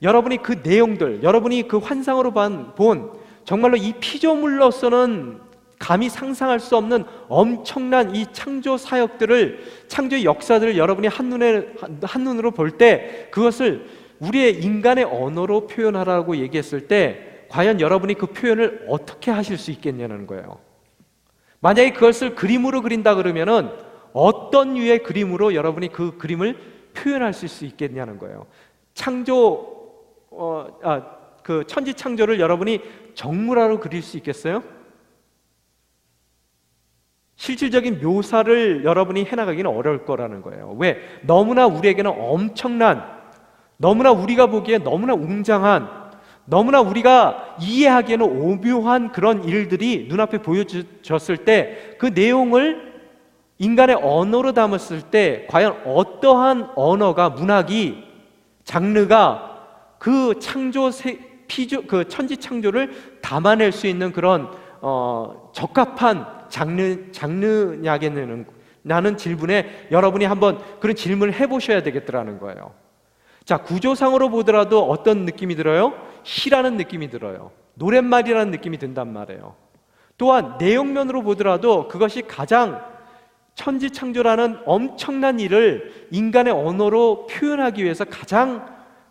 여러분이 그 내용들, 여러분이 그 환상으로 본 정말로 이 피조물로서는 감히 상상할 수 없는 엄청난 이 창조 사역들을, 창조의 역사들을 여러분이 한눈으로 볼 때 그것을 우리의 인간의 언어로 표현하라고 얘기했을 때 과연 여러분이 그 표현을 어떻게 하실 수 있겠냐는 거예요. 만약에 그것을 그림으로 그린다 그러면은 어떤 류의 그림으로 여러분이 그 그림을 표현할 수 있겠냐는 거예요. 그 천지 창조를 여러분이 정물화로 그릴 수 있겠어요? 실질적인 묘사를 여러분이 해나가기는 어려울 거라는 거예요. 왜? 너무나 우리에게는 엄청난, 너무나 우리가 보기에 너무나 웅장한, 너무나 우리가 이해하기에는 오묘한 그런 일들이 눈앞에 보여졌을 때 그 내용을 인간의 언어로 담았을 때 과연 어떠한 언어가, 문학이, 장르가 그 그 천지 창조를 담아낼 수 있는 그런 적합한 장르냐겠냐는 질문에 여러분이 한번 그런 질문을 해보셔야 되겠더라는 거예요. 자, 구조상으로 보더라도 어떤 느낌이 들어요? 시라는 느낌이 들어요. 노랫말이라는 느낌이 든단 말이에요. 또한 내용면으로 보더라도 그것이 가장 천지창조라는 엄청난 일을 인간의 언어로 표현하기 위해서 가장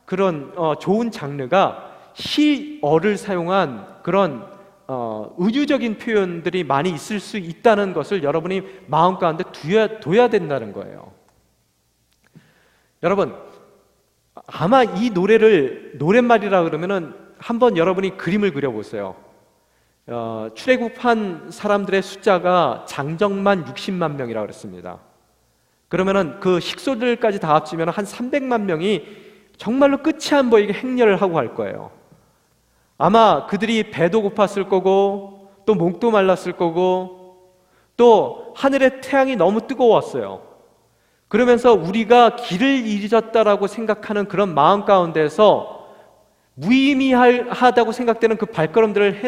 그런 좋은 장르가 시어를 사용한 그런 의유적인 표현들이 많이 있을 수 있다는 것을 여러분이 마음 가운데 둬야 된다는 거예요. 여러분, 아마 이 노랫말이라 그러면은 한번 여러분이 그림을 그려보세요. 출애굽한 사람들의 숫자가 장정만 60만 명이라고 그랬습니다. 그러면은 그 식소들까지 다 합치면 한 300만 명이 정말로 끝이 안 보이게 행렬을 하고 갈 거예요. 아마 그들이 배도 고팠을 거고, 또 목도 말랐을 거고, 또 하늘의 태양이 너무 뜨거웠어요. 그러면서 우리가 길을 잃었다라고 생각하는 그런 마음 가운데서 무의미하다고 생각되는 그 발걸음들을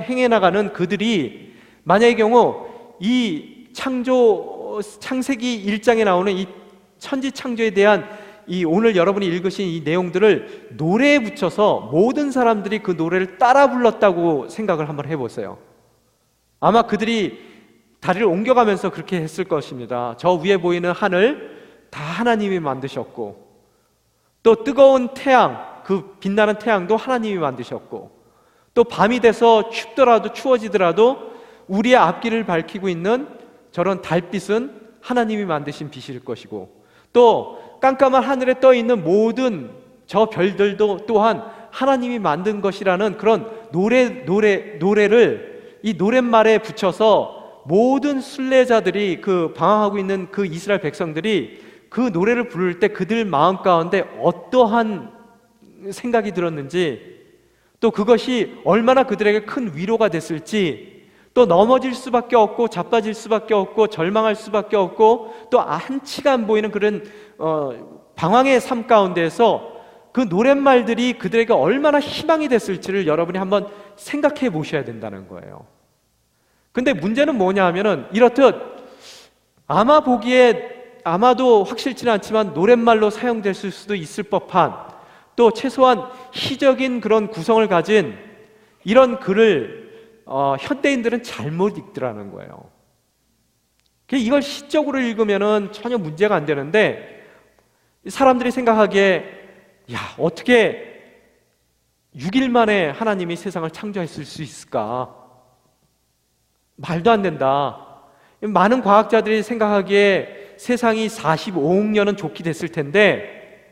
행해 나가는 그들이 만약의 경우 이 창세기 1장에 나오는 이 천지 창조에 대한 이 오늘 여러분이 읽으신 이 내용들을 노래에 붙여서 모든 사람들이 그 노래를 따라 불렀다고 생각을 한번 해보세요. 아마 그들이 다리를 옮겨가면서 그렇게 했을 것입니다. 저 위에 보이는 하늘 다 하나님이 만드셨고, 또 뜨거운 태양, 그 빛나는 태양도 하나님이 만드셨고, 또 밤이 돼서 추워지더라도 우리의 앞길을 밝히고 있는 저런 달빛은 하나님이 만드신 빛일 것이고, 또 깜깜한 하늘에 떠 있는 모든 저 별들도 또한 하나님이 만든 것이라는 그런 노래를 이 노랫말에 붙여서 모든 순례자들이 그 방황하고 있는 그 이스라엘 백성들이 그 노래를 부를 때 그들 마음 가운데 어떠한 생각이 들었는지, 또 그것이 얼마나 그들에게 큰 위로가 됐을지, 또 넘어질 수밖에 없고 자빠질 수밖에 없고 절망할 수밖에 없고 또 한치가 안 보이는 그런 방황의 삶 가운데서 그 노랫말들이 그들에게 얼마나 희망이 됐을지를 여러분이 한번 생각해 보셔야 된다는 거예요. 근데 문제는 뭐냐 하면은 이렇듯 아마도 확실치는 않지만 노랫말로 사용될 수도 있을 법한, 또 최소한 시적인 그런 구성을 가진 이런 글을 현대인들은 잘못 읽더라는 거예요. 이걸 시적으로 읽으면은 전혀 문제가 안 되는데, 사람들이 생각하기에 야, 어떻게 6일 만에 하나님이 세상을 창조했을 수 있을까? 말도 안 된다. 많은 과학자들이 생각하기에 세상이 45억 년은 좋게 됐을 텐데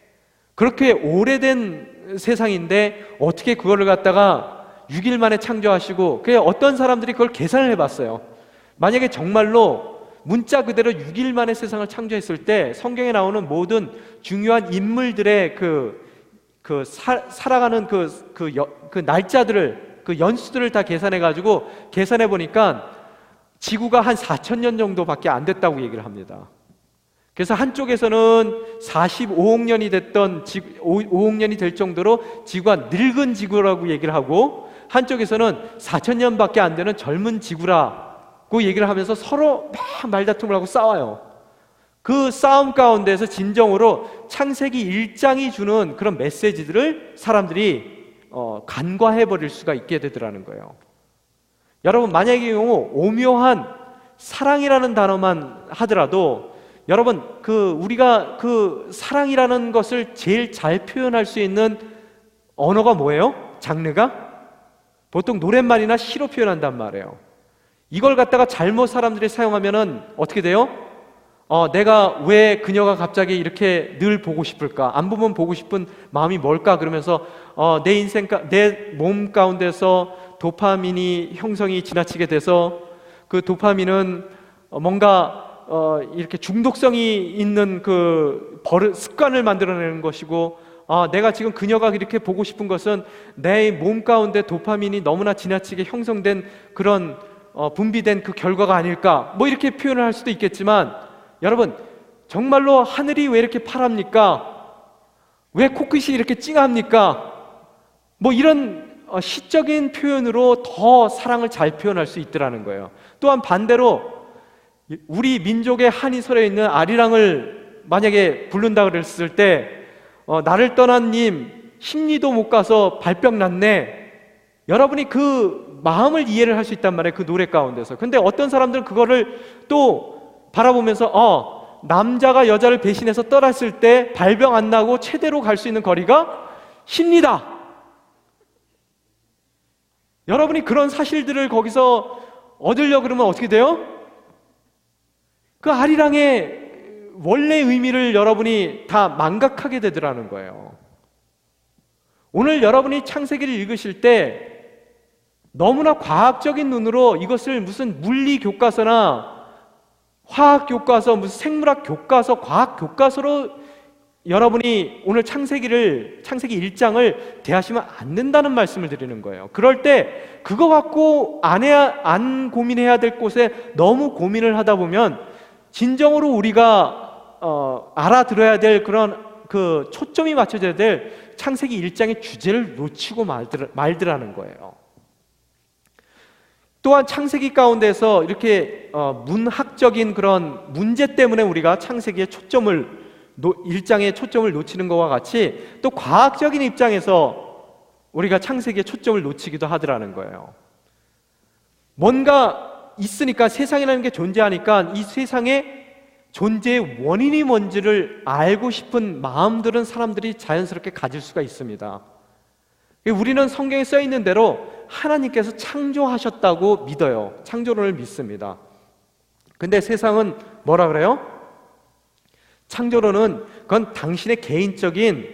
그렇게 오래된 세상인데 어떻게 그거를 갖다가 6일 만에 창조하시고, 그게 어떤 사람들이 그걸 계산을 해봤어요. 만약에 정말로 문자 그대로 6일 만에 세상을 창조했을 때 성경에 나오는 모든 중요한 인물들의 살아가는 그 날짜들을, 그 연수들을 다 계산해가지고 계산해 보니까 지구가 한 4,000년 정도밖에 안 됐다고 얘기를 합니다. 그래서 한쪽에서는 45억 년이 됐던 5억 년이 될 정도로 지구가 늙은 지구라고 얘기를 하고, 한쪽에서는 4,000년밖에 안 되는 젊은 지구라고 얘기를 하면서 서로 막 말다툼을 하고 싸워요. 그 싸움 가운데서 진정으로 창세기 1장이 주는 그런 메시지들을 사람들이 간과해 버릴 수가 있게 되더라는 거예요. 여러분, 만약의 경우 오묘한 사랑이라는 단어만 하더라도, 여러분, 우리가 사랑이라는 것을 제일 잘 표현할 수 있는 언어가 뭐예요? 장르가? 보통 노랫말이나 시로 표현한단 말이에요. 이걸 갖다가 잘못 사람들이 사용하면은 어떻게 돼요? 내가 왜 그녀가 갑자기 이렇게 늘 보고 싶을까? 안 보면 보고 싶은 마음이 뭘까? 그러면서 내 몸 가운데서 도파민이 형성이 지나치게 돼서, 그 도파민은 뭔가 이렇게 중독성이 있는 그 습관을 만들어내는 것이고, 내가 지금 그녀가 이렇게 보고 싶은 것은 내 몸 가운데 도파민이 너무나 지나치게 형성된 그런 분비된 그 결과가 아닐까, 뭐 이렇게 표현을 할 수도 있겠지만, 여러분, 정말로 하늘이 왜 이렇게 파랍니까? 왜 코끝이 이렇게 찡합니까? 뭐 이런 시적인 표현으로 더 사랑을 잘 표현할 수 있더라는 거예요. 또한 반대로 우리 민족의 한이 서려 있는 아리랑을 만약에 부른다 그랬을 때, 나를 떠난 님 10리도 못 가서 발병 났네, 여러분이 그 마음을 이해를 할 수 있단 말이에요, 그 노래 가운데서. 근데 어떤 사람들은 그거를 또 바라보면서 남자가 여자를 배신해서 떠났을 때 발병 안 나고 최대로 갈 수 있는 거리가 10리다. 여러분이 그런 사실들을 거기서 얻으려고 그러면 어떻게 돼요? 그 아리랑의 원래 의미를 여러분이 다 망각하게 되더라는 거예요. 오늘 여러분이 창세기를 읽으실 때 너무나 과학적인 눈으로 이것을 무슨 물리 교과서나 화학 교과서, 무슨 생물학 교과서, 과학 교과서로 여러분이 오늘 창세기 1장을 대하시면 안 된다는 말씀을 드리는 거예요. 그럴 때 그거 갖고 안 고민해야 될 곳에 너무 고민을 하다 보면 진정으로 우리가 알아들어야 될 그런 그 초점이 맞춰져야 될 창세기 1장의 주제를 놓치고 말더라는 거예요. 또한 창세기 가운데서 이렇게 문학적인 그런 문제 때문에 우리가 창세기의 1장의 초점을 놓치는 것과 같이, 또 과학적인 입장에서 우리가 창세기의 초점을 놓치기도 하더라는 거예요. 뭔가 있으니까, 세상이라는 게 존재하니까 이 세상의 존재의 원인이 뭔지를 알고 싶은 마음들은 사람들이 자연스럽게 가질 수가 있습니다. 우리는 성경에 써 있는 대로 하나님께서 창조하셨다고 믿어요. 창조론을 믿습니다. 근데 세상은 뭐라 그래요? 창조론은 그건 당신의 개인적인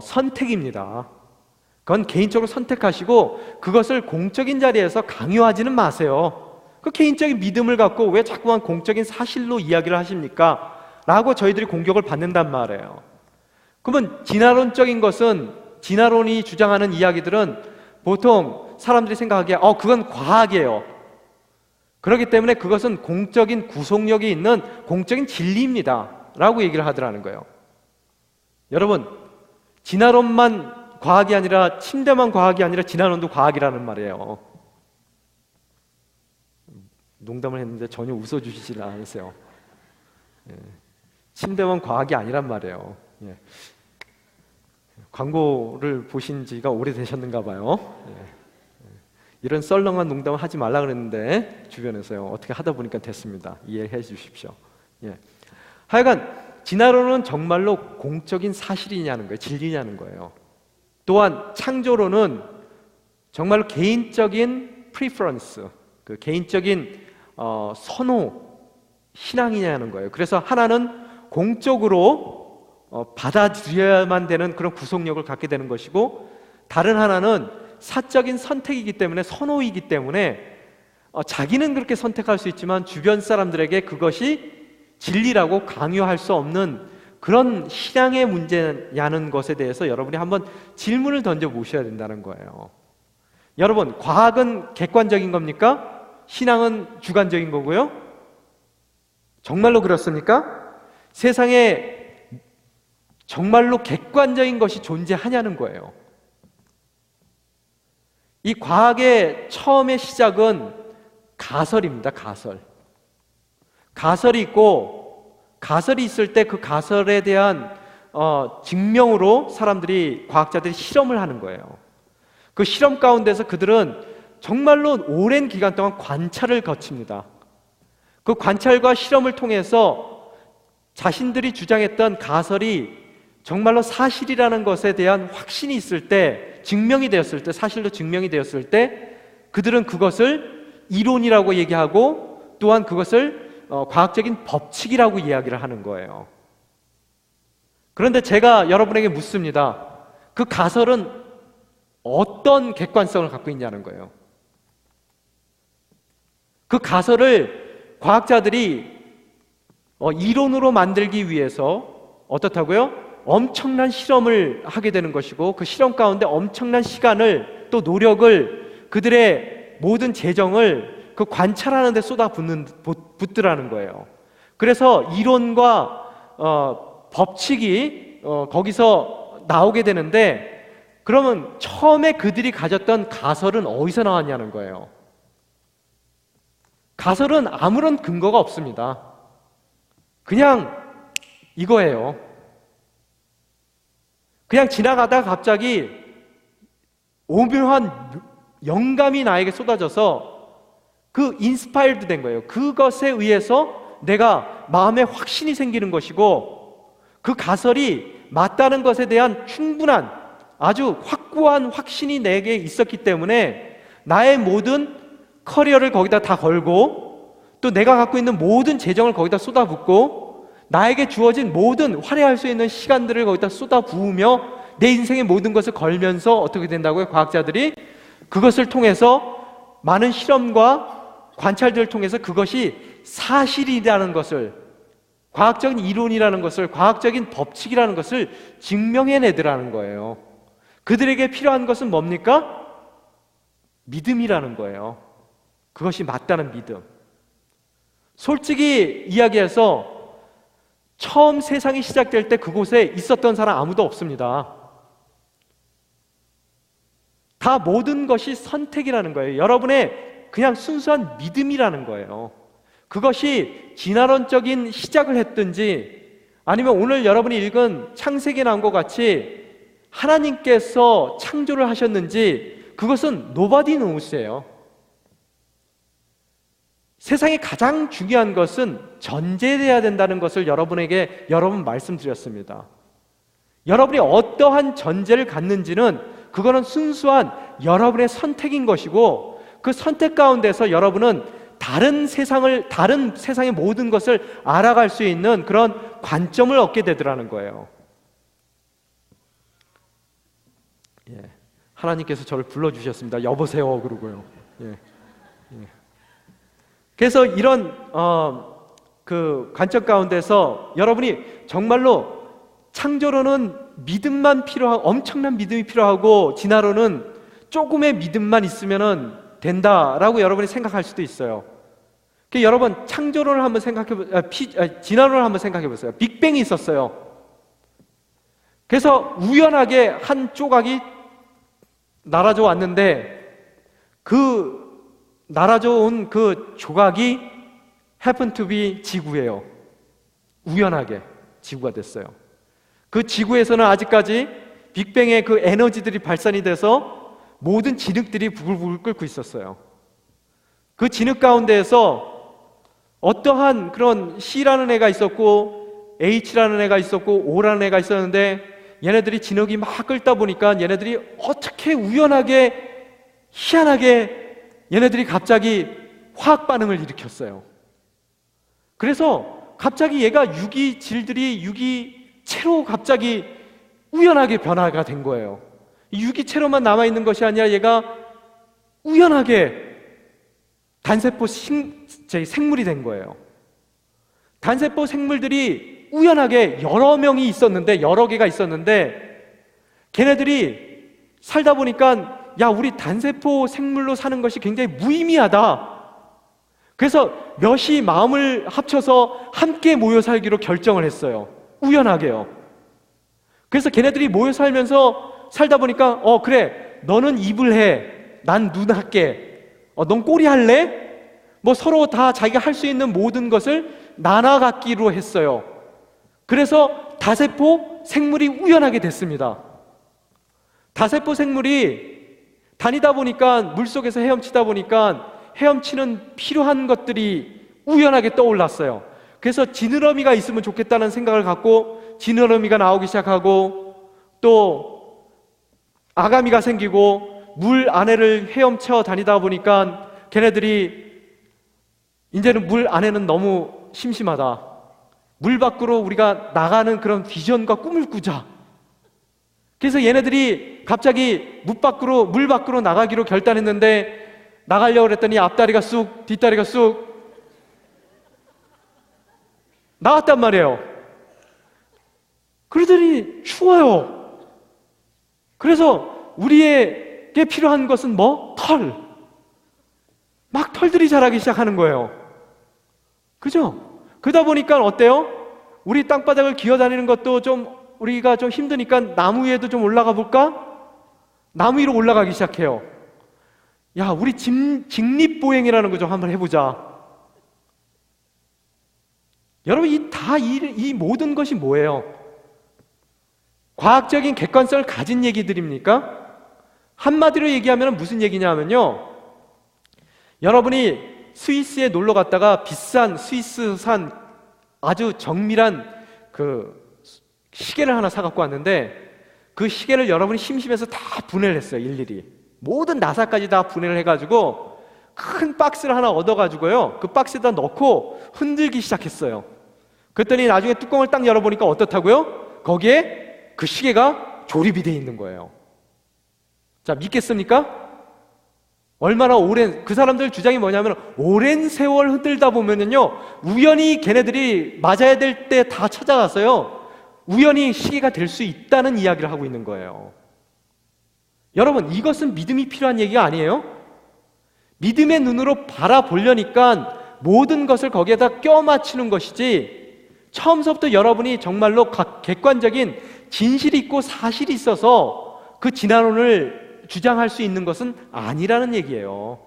선택입니다. 그건 개인적으로 선택하시고 그것을 공적인 자리에서 강요하지는 마세요. 그 개인적인 믿음을 갖고 왜 자꾸만 공적인 사실로 이야기를 하십니까? 라고 저희들이 공격을 받는단 말이에요. 그러면 진화론적인 것은, 진화론이 주장하는 이야기들은 보통 사람들이 생각하기에 그건 과학이에요. 그렇기 때문에 그것은 공적인 구속력이 있는 공적인 진리입니다 라고 얘기를 하더라는 거예요. 여러분, 진화론만 과학이 아니라, 침대만 과학이 아니라 진화론도 과학이라는 말이에요. 농담을 했는데 전혀 웃어주시질 않으세요. 침대만 과학이 아니란 말이에요. 광고를 보신 지가 오래되셨는가 봐요. 이런 썰렁한 농담을 하지 말라 그랬는데 주변에서요, 어떻게 하다 보니까 됐습니다. 이해해 주십시오. 하여간 진화론은 정말로 공적인 사실이냐는 거예요, 진리냐는 거예요. 또한 창조론은 정말로 개인적인 프리퍼런스, 그 개인적인 선호, 신앙이냐는 거예요. 그래서 하나는 공적으로 받아들여야만 되는 그런 구속력을 갖게 되는 것이고, 다른 하나는 사적인 선택이기 때문에, 선호이기 때문에 자기는 그렇게 선택할 수 있지만 주변 사람들에게 그것이 진리라고 강요할 수 없는 그런 신앙의 문제냐는 것에 대해서 여러분이 한번 질문을 던져 보셔야 된다는 거예요. 여러분, 과학은 객관적인 겁니까? 신앙은 주관적인 거고요? 정말로 그렇습니까? 세상에 정말로 객관적인 것이 존재하냐는 거예요. 이 과학의 처음의 시작은 가설입니다. 가설이 있고, 가설이 있을 때 그 가설에 대한 증명으로 과학자들이 실험을 하는 거예요. 그 실험 가운데서 그들은 정말로 오랜 기간 동안 관찰을 거칩니다. 그 관찰과 실험을 통해서 자신들이 주장했던 가설이 정말로 사실이라는 것에 대한 확신이 있을 때, 증명이 되었을 때, 사실로 증명이 되었을 때 그들은 그것을 이론이라고 얘기하고, 또한 그것을 과학적인 법칙이라고 이야기를 하는 거예요. 그런데 제가 여러분에게 묻습니다. 그 가설은 어떤 객관성을 갖고 있냐는 거예요. 그 가설을 과학자들이 이론으로 만들기 위해서 어떻다고요? 엄청난 실험을 하게 되는 것이고, 그 실험 가운데 엄청난 시간을, 또 노력을, 그들의 모든 재정을 그 관찰하는 데 쏟아붓더라는 거예요. 그래서 이론과 법칙이 거기서 나오게 되는데, 그러면 처음에 그들이 가졌던 가설은 어디서 나왔냐는 거예요. 가설은 아무런 근거가 없습니다. 그냥 이거예요. 그냥 지나가다가 갑자기 오묘한 영감이 나에게 쏟아져서 그 인스파일드 된 거예요. 그것에 의해서 내가 마음에 확신이 생기는 것이고, 그 가설이 맞다는 것에 대한 충분한, 아주 확고한 확신이 내게 있었기 때문에 나의 모든 커리어를 거기다 다 걸고, 또 내가 갖고 있는 모든 재정을 거기다 쏟아붓고, 나에게 주어진 모든 활용할 수 있는 시간들을 거기다 쏟아부으며 내 인생의 모든 것을 걸면서 어떻게 된다고요? 과학자들이 그것을 통해서 많은 실험과 관찰들을 통해서 그것이 사실이라는 것을, 과학적인 이론이라는 것을, 과학적인 법칙이라는 것을 증명해내더라는 거예요. 그들에게 필요한 것은 뭡니까? 믿음이라는 거예요. 그것이 맞다는 믿음. 솔직히 이야기해서 처음 세상이 시작될 때 그곳에 있었던 사람 아무도 없습니다. 다 모든 것이 선택이라는 거예요. 여러분의 그냥 순수한 믿음이라는 거예요. 그것이 진화론적인 시작을 했든지, 아니면 오늘 여러분이 읽은 창세기에 나온 것 같이 하나님께서 창조를 하셨는지, 그것은 nobody knows예요. 세상에 가장 중요한 것은 전제돼야 된다는 것을 여러분에게 여러분 말씀드렸습니다. 여러분이 어떠한 전제를 갖는지는 그거는 순수한 여러분의 선택인 것이고, 그 선택 가운데서 여러분은 다른 세상의 모든 것을 알아갈 수 있는 그런 관점을 얻게 되더라는 거예요. 하나님께서 저를 불러주셨습니다. 여보세요 그러고요. 그래서 이런 그 관점 가운데서 여러분이 정말로 창조로는 믿음만 필요하고, 엄청난 믿음이 필요하고, 진화로는 조금의 믿음만 있으면 된다라고 여러분이 생각할 수도 있어요. 그러니까 여러분, 창조론을 한번 진화론을 한번 생각해 보세요. 빅뱅이 있었어요. 그래서 우연하게 한 조각이 날아져 왔는데, 그 날아져 온 그 조각이 happen to be 지구예요. 우연하게 지구가 됐어요. 그 지구에서는 아직까지 빅뱅의 그 에너지들이 발산이 돼서 모든 진흙들이 부글부글 끓고 있었어요. 그 진흙 가운데에서 어떠한 그런 C라는 애가 있었고, H라는 애가 있었고, O라는 애가 있었는데, 얘네들이 진흙이 막 끓다 보니까 얘네들이 어떻게 우연하게, 희한하게 얘네들이 갑자기 화학 반응을 일으켰어요. 그래서 갑자기 얘가 유기질들이, 유기체로 갑자기 우연하게 변화가 된 거예요. 유기체로만 남아있는 것이 아니라 얘가 우연하게 단세포 생물이 된 거예요. 단세포 생물들이 우연하게 여러 명이 있었는데, 여러 개가 있었는데, 걔네들이 살다 보니까 야, 우리 단세포 생물로 사는 것이 굉장히 무의미하다. 그래서 몇이 마음을 합쳐서 함께 모여 살기로 결정을 했어요. 우연하게요. 그래서 걔네들이 모여 살다 보니까 그래, 너는 입을 해, 난 눈 할게, 넌 꼬리 할래? 뭐 서로 다 자기가 할 수 있는 모든 것을 나눠 갖기로 했어요. 그래서 다세포 생물이 우연하게 됐습니다. 다세포 생물이 다니다 보니까, 물속에서 헤엄치다 보니까 헤엄치는 필요한 것들이 우연하게 떠올랐어요. 그래서 지느러미가 있으면 좋겠다는 생각을 갖고 지느러미가 나오기 시작하고, 또 아가미가 생기고, 물 안에를 헤엄쳐 다니다 보니까 걔네들이 이제는 물 안에는 너무 심심하다, 물 밖으로 우리가 나가는 그런 비전과 꿈을 꾸자. 그래서 얘네들이 갑자기 물 밖으로 나가기로 결단했는데, 나가려고 그랬더니 앞다리가 쑥, 뒷다리가 쑥 나왔단 말이에요. 그러더니 추워요. 그래서 우리에게 필요한 것은 뭐? 털. 막 털들이 자라기 시작하는 거예요. 그죠? 그러다 보니까 어때요? 우리 땅바닥을 기어다니는 것도 우리가 좀 힘드니까 나무 위에도 좀 올라가 볼까? 나무 위로 올라가기 시작해요. 야, 우리 직립보행이라는 거 좀 한번 해보자. 여러분, 이 모든 것이 뭐예요? 과학적인 객관성을 가진 얘기들입니까? 한마디로 얘기하면 무슨 얘기냐면요, 여러분이 스위스에 놀러 갔다가 비싼 스위스산 아주 정밀한 그 시계를 하나 사갖고 왔는데, 그 시계를 여러분이 심심해서 다 분해를 했어요. 일일이 모든 나사까지 다 분해를 해가지고 큰 박스를 하나 얻어가지고요, 그 박스에다 넣고 흔들기 시작했어요. 그랬더니 나중에 뚜껑을 딱 열어보니까 어떻다고요? 거기에 그 시계가 조립이 돼 있는 거예요. 자, 믿겠습니까? 얼마나 그 사람들 주장이 뭐냐면, 오랜 세월 흔들다 보면은요, 우연히 걔네들이 맞아야 될 때 다 찾아갔어요. 우연히 시계가 될 수 있다는 이야기를 하고 있는 거예요. 여러분, 이것은 믿음이 필요한 얘기가 아니에요? 믿음의 눈으로 바라보려니까 모든 것을 거기에다 껴맞추는 것이지, 처음서부터 여러분이 정말로 객관적인 진실이 있고 사실이 있어서 그 진화론을 주장할 수 있는 것은 아니라는 얘기예요.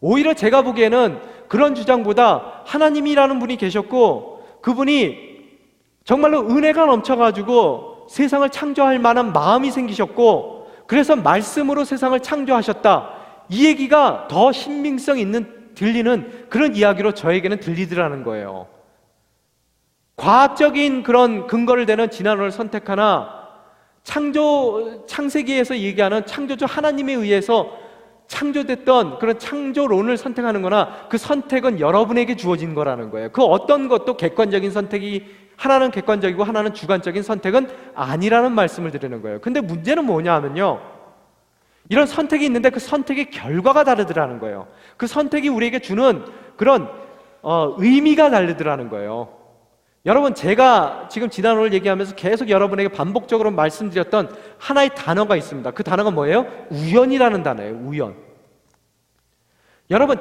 오히려 제가 보기에는 그런 주장보다 하나님이라는 분이 계셨고, 그분이 정말로 은혜가 넘쳐가지고 세상을 창조할 만한 마음이 생기셨고, 그래서 말씀으로 세상을 창조하셨다, 이 얘기가 더 신빙성 들리는 그런 이야기로 저에게는 들리더라는 거예요. 과학적인 그런 근거를 대는 진화론을 선택하나, 창세기에서 얘기하는 창조주 하나님에 의해서 창조됐던 그런 창조론을 선택하는 거나, 그 선택은 여러분에게 주어진 거라는 거예요. 그 어떤 것도 객관적인 선택이, 하나는 객관적이고 하나는 주관적인 선택은 아니라는 말씀을 드리는 거예요. 근데 문제는 뭐냐 하면요, 이런 선택이 있는데 그 선택의 결과가 다르더라는 거예요. 그 선택이 우리에게 주는 그런 의미가 다르더라는 거예요. 여러분, 제가 지금 진화론을 얘기하면서 계속 여러분에게 반복적으로 말씀드렸던 하나의 단어가 있습니다. 그 단어가 뭐예요? 우연이라는 단어예요. 우연. 여러분,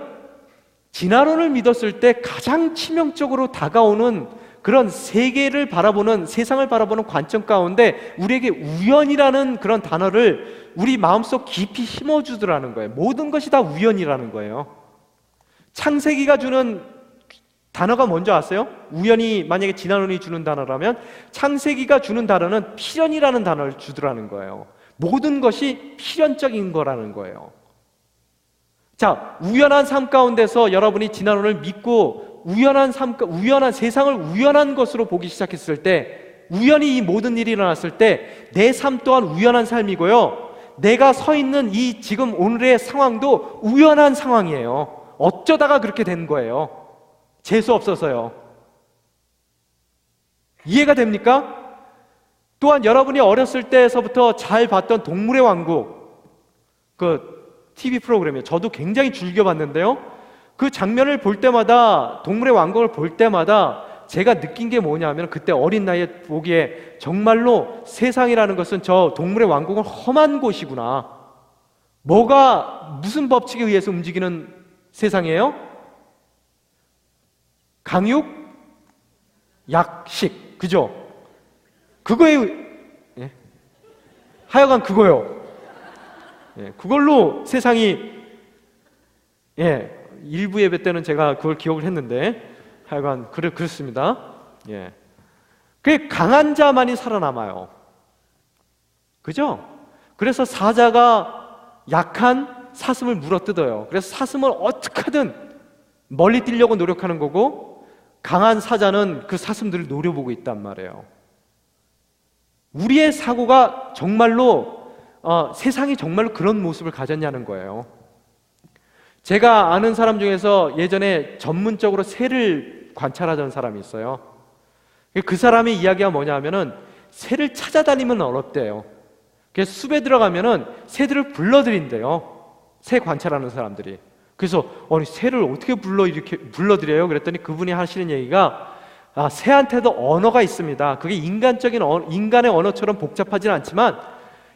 진화론을 믿었을 때 가장 치명적으로 다가오는 그런 세계를 바라보는, 세상을 바라보는 관점 가운데 우리에게 우연이라는 그런 단어를 우리 마음속 깊이 심어주더라는 거예요. 모든 것이 다 우연이라는 거예요. 창세기가 주는 단어가 뭔지 아세요? 우연이 만약에 진화론이 주는 단어라면 창세기가 주는 단어는 필연이라는 단어를 주더라는 거예요. 모든 것이 필연적인 거라는 거예요. 자, 우연한 삶 가운데서 여러분이 진화론을 믿고 우연한 세상을 우연한 것으로 보기 시작했을 때, 우연히 이 모든 일이 일어났을 때 내 삶 또한 우연한 삶이고요, 내가 서 있는 이 지금 오늘의 상황도 우연한 상황이에요. 어쩌다가 그렇게 된 거예요. 재수 없어서요. 이해가 됩니까? 또한 여러분이 어렸을 때서부터 잘 봤던 동물의 왕국, 그 TV 프로그램이에요. 저도 굉장히 즐겨봤는데요. 그 장면을 볼 때마다, 동물의 왕국을 볼 때마다 제가 느낀 게 뭐냐면, 그때 어린 나이에 보기에 정말로 세상이라는 것은 저 동물의 왕국은 험한 곳이구나. 무슨 법칙에 의해서 움직이는 세상이에요? 강육, 약식, 그죠? 그거에, 예? 하여간 그거요. 예, 그걸로 세상이, 예, 일부 예배 때는 제가 그걸 기억을 했는데, 하여간 그렇습니다. 예, 그 강한 자만이 살아남아요. 그죠? 그래서 사자가 약한 사슴을 물어뜯어요. 그래서 사슴을 어떻게든 멀리 뛰려고 노력하는 거고, 강한 사자는 그 사슴들을 노려보고 있단 말이에요. 우리의 사고가 정말로 세상이 정말로 그런 모습을 가졌냐는 거예요. 제가 아는 사람 중에서 예전에 전문적으로 새를 관찰하던 사람이 있어요. 그 사람의 이야기가 뭐냐면은 새를 찾아다니면 어렵대요. 그래서 숲에 들어가면은 새들을 불러들인대요. 새 관찰하는 사람들이. 그래서 새를 어떻게 이렇게 불러들여요? 그랬더니 그분이 하시는 얘기가, 새한테도 언어가 있습니다. 그게 인간의 언어처럼 복잡하지는 않지만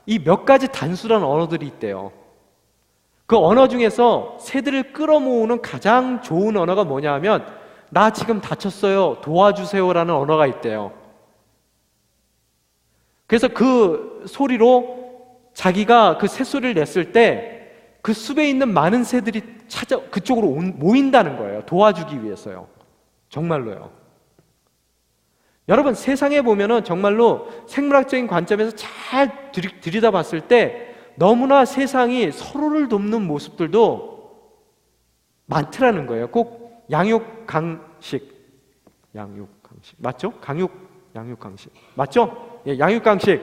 이 몇 가지 단순한 언어들이 있대요. 그 언어 중에서 새들을 끌어모으는 가장 좋은 언어가 뭐냐 하면, 나 지금 다쳤어요, 도와주세요라는 언어가 있대요. 그래서 그 소리로 자기가 그 새소리를 냈을 때 그 숲에 있는 많은 새들이 그쪽으로 모인다는 거예요. 도와주기 위해서요. 정말로요. 여러분, 세상에 보면은 정말로 생물학적인 관점에서 잘 들여다봤을 때 너무나 세상이 서로를 돕는 모습들도 많더라는 거예요. 꼭 양육강식 맞죠? 양육강식 맞죠? 예, 양육강식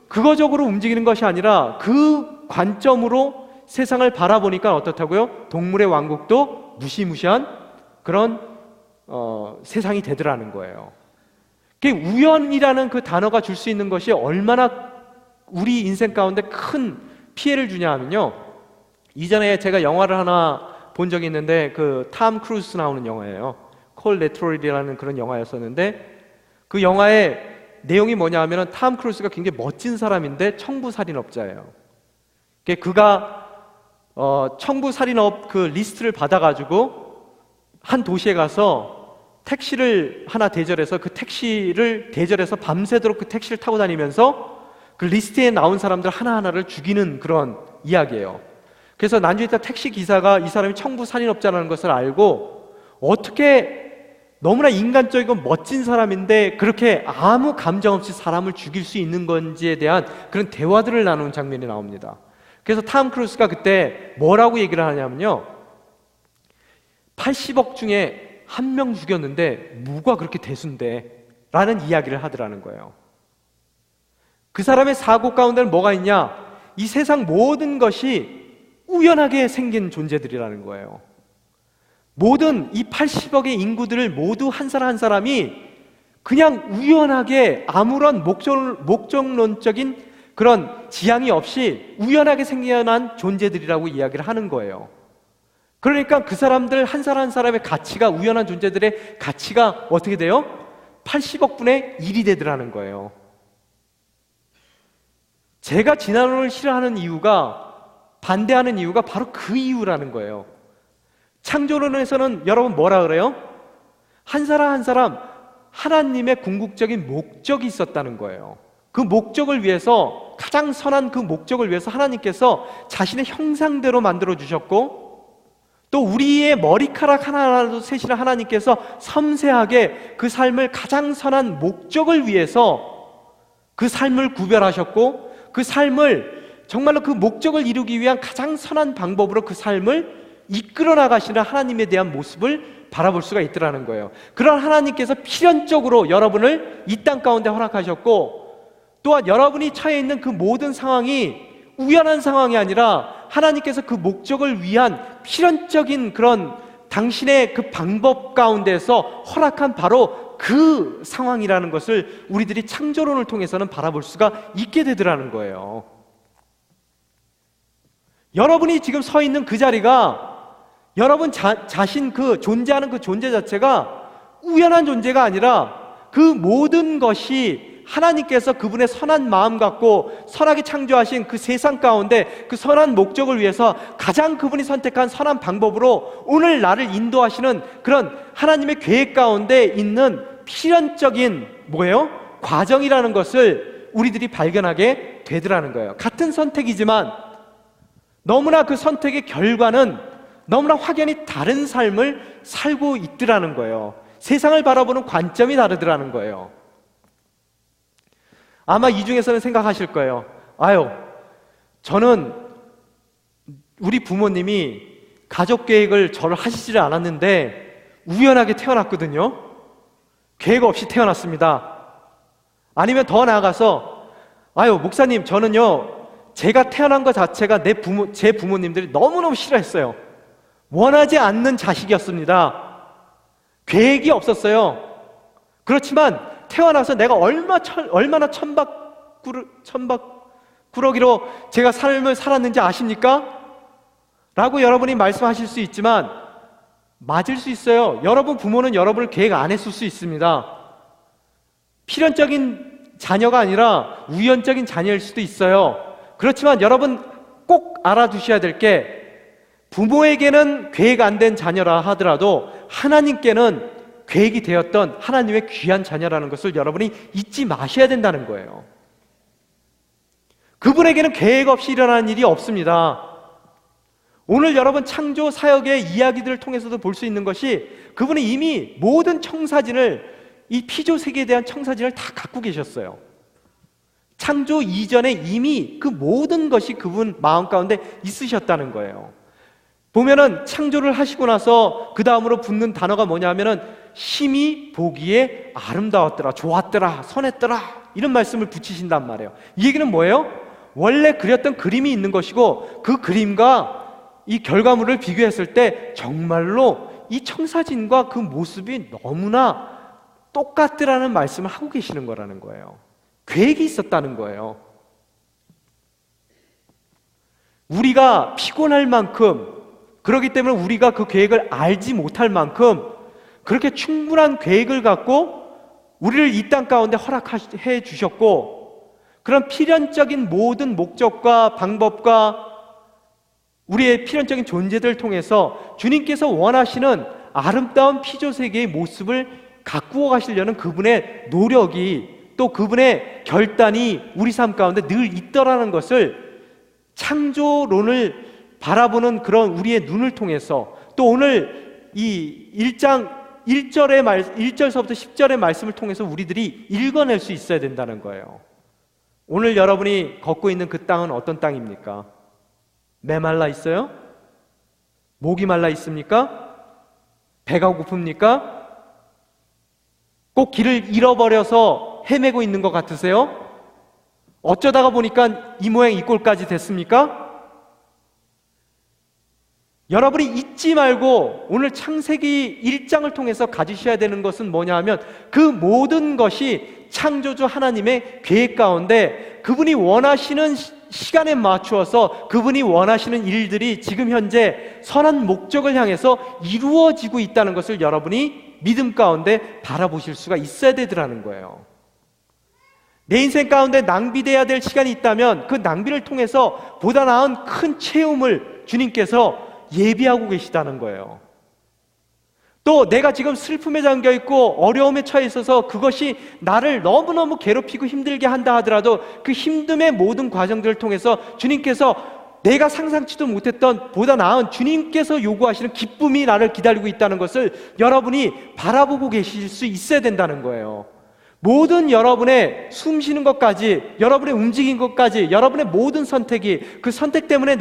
그거적으로 움직이는 것이 아니라 그 관점으로 세상을 바라보니까 어떻다고요? 동물의 왕국도 무시무시한 그런 세상이 되더라는 거예요. 우연이라는 그 단어가 줄 수 있는 것이 얼마나 우리 인생 가운데 큰 피해를 주냐 하면요, 이전에 제가 영화를 하나 본 적이 있는데 그 톰 크루즈 나오는 영화예요. 콜레트럴이라는 그런 영화였었는데, 그 영화의 내용이 뭐냐 하면은 톰 크루즈가 굉장히 멋진 사람인데 청부살인업자예요. 그가 청부살인업 그 리스트를 받아가지고 한 도시에 가서 택시를 하나 대절해서 그 택시를 대절해서 밤새도록 그 택시를 타고 다니면서 그 리스트에 나온 사람들 하나하나를 죽이는 그런 이야기예요. 그래서 나중에 택시 기사가 이 사람이 청부살인업자라는 것을 알고, 어떻게 너무나 인간적이고 멋진 사람인데 그렇게 아무 감정 없이 사람을 죽일 수 있는 건지에 대한 그런 대화들을 나누는 장면이 나옵니다. 그래서 톰 크루즈가 그때 뭐라고 얘기를 하냐면요, 80억 중에 1명 죽였는데 뭐가 그렇게 대수인데 라는 이야기를 하더라는 거예요. 그 사람의 사고 가운데는 뭐가 있냐? 이 세상 모든 것이 우연하게 생긴 존재들이라는 거예요. 모든 이 80억의 인구들을 모두 한 사람 한 사람이 그냥 우연하게 아무런 목적론적인 그런 지향이 없이 우연하게 생겨난 존재들이라고 이야기를 하는 거예요. 그러니까 그 사람들 한 사람 한 사람의 가치가, 우연한 존재들의 가치가 어떻게 돼요? 80억 분의 1이 되더라는 거예요. 제가 진화론을 싫어하는 이유가, 반대하는 이유가 바로 그 이유라는 거예요. 창조론에서는 여러분 뭐라 그래요? 한 사람 한 사람 하나님의 궁극적인 목적이 있었다는 거예요. 그 목적을 위해서, 가장 선한 그 목적을 위해서 하나님께서 자신의 형상대로 만들어 주셨고, 또 우리의 머리카락 하나하나도 세시는 하나님께서 섬세하게 그 삶을 가장 선한 목적을 위해서 그 삶을 구별하셨고, 그 삶을 정말로 그 목적을 이루기 위한 가장 선한 방법으로 그 삶을 이끌어 나가시는 하나님에 대한 모습을 바라볼 수가 있더라는 거예요. 그런 하나님께서 필연적으로 여러분을 이 땅 가운데 허락하셨고, 또한 여러분이 처해 있는 그 모든 상황이 우연한 상황이 아니라 하나님께서 그 목적을 위한 필연적인 그런 당신의 그 방법 가운데서 허락한 바로 그 상황이라는 것을 우리들이 창조론을 통해서는 바라볼 수가 있게 되더라는 거예요. 여러분이 지금 서 있는 그 자리가 여러분 자신 그 존재하는 그 존재 자체가 우연한 존재가 아니라 그 모든 것이 하나님께서 그분의 선한 마음 갖고 선하게 창조하신 그 세상 가운데 그 선한 목적을 위해서 가장 그분이 선택한 선한 방법으로 오늘 나를 인도하시는 그런 하나님의 계획 가운데 있는 필연적인 뭐예요? 과정이라는 것을 우리들이 발견하게 되더라는 거예요. 같은 선택이지만 너무나 그 선택의 결과는 너무나 확연히 다른 삶을 살고 있더라는 거예요. 세상을 바라보는 관점이 다르더라는 거예요. 아마 이 중에서는 생각하실 거예요. 아유, 저는 우리 부모님이 가족 계획을 저를 하시지를 않았는데 우연하게 태어났거든요. 계획 없이 태어났습니다. 아니면 더 나아가서 아유, 목사님, 저는요 제가 태어난 것 자체가 제 부모님들이 너무너무 싫어했어요. 원하지 않는 자식이었습니다. 계획이 없었어요. 그렇지만 태어나서 내가 얼마나 천박구러기로 제가 삶을 살았는지 아십니까? 라고 여러분이 말씀하실 수 있지만 맞을 수 있어요. 여러분 부모는 여러분을 계획 안 했을 수 있습니다. 필연적인 자녀가 아니라 우연적인 자녀일 수도 있어요. 그렇지만 여러분 꼭 알아두셔야 될 게 부모에게는 계획 안 된 자녀라 하더라도 하나님께는 계획이 되었던 하나님의 귀한 자녀라는 것을 여러분이 잊지 마셔야 된다는 거예요. 그분에게는 계획 없이 일어나는 일이 없습니다. 오늘 여러분 창조 사역의 이야기들을 통해서도 볼 수 있는 것이 그분은 이미 모든 청사진을, 이 피조 세계에 대한 청사진을 다 갖고 계셨어요. 창조 이전에 이미 그 모든 것이 그분 마음 가운데 있으셨다는 거예요. 보면은 창조를 하시고 나서 그 다음으로 붙는 단어가 뭐냐면은 심히 보기에 아름다웠더라, 좋았더라, 선했더라, 이런 말씀을 붙이신단 말이에요. 이 얘기는 뭐예요? 원래 그렸던 그림이 있는 것이고 그 그림과 이 결과물을 비교했을 때 정말로 이 청사진과 그 모습이 너무나 똑같더라는 말씀을 하고 계시는 거라는 거예요. 계획이 있었다는 거예요. 우리가 피곤할 만큼, 그렇기 때문에 우리가 그 계획을 알지 못할 만큼 그렇게 충분한 계획을 갖고 우리를 이 땅 가운데 허락해 주셨고, 그런 필연적인 모든 목적과 방법과 우리의 필연적인 존재들을 통해서 주님께서 원하시는 아름다운 피조세계의 모습을 가꾸어 가시려는 그분의 노력이, 또 그분의 결단이 우리 삶 가운데 늘 있더라는 것을 창조론을 바라보는 그런 우리의 눈을 통해서, 또 오늘 이 1장 1절서부터 10절의 말씀을 통해서 우리들이 읽어낼 수 있어야 된다는 거예요. 오늘 여러분이 걷고 있는 그 땅은 어떤 땅입니까? 메말라 있어요? 목이 말라 있습니까? 배가 고픕니까? 꼭 길을 잃어버려서 헤매고 있는 것 같으세요? 어쩌다가 보니까 이 모양 이 꼴까지 됐습니까? 여러분이 잊지 말고 오늘 창세기 1장을 통해서 가지셔야 되는 것은 뭐냐 하면 그 모든 것이 창조주 하나님의 계획 가운데 그분이 원하시는 시간에 맞추어서 그분이 원하시는 일들이 지금 현재 선한 목적을 향해서 이루어지고 있다는 것을 여러분이 믿음 가운데 바라보실 수가 있어야 되더라는 거예요. 내 인생 가운데 낭비돼야 될 시간이 있다면 그 낭비를 통해서 보다 나은 큰 체험을 주님께서 예비하고 계시다는 거예요. 또 내가 지금 슬픔에 잠겨 있고 어려움에 처해 있어서 그것이 나를 너무너무 괴롭히고 힘들게 한다 하더라도 그 힘듦의 모든 과정들을 통해서 주님께서 내가 상상치도 못했던 보다 나은 주님께서 요구하시는 기쁨이 나를 기다리고 있다는 것을 여러분이 바라보고 계실 수 있어야 된다는 거예요. 모든 여러분의 숨 쉬는 것까지, 여러분의 움직인 것까지, 여러분의 모든 선택이 그 선택 때문에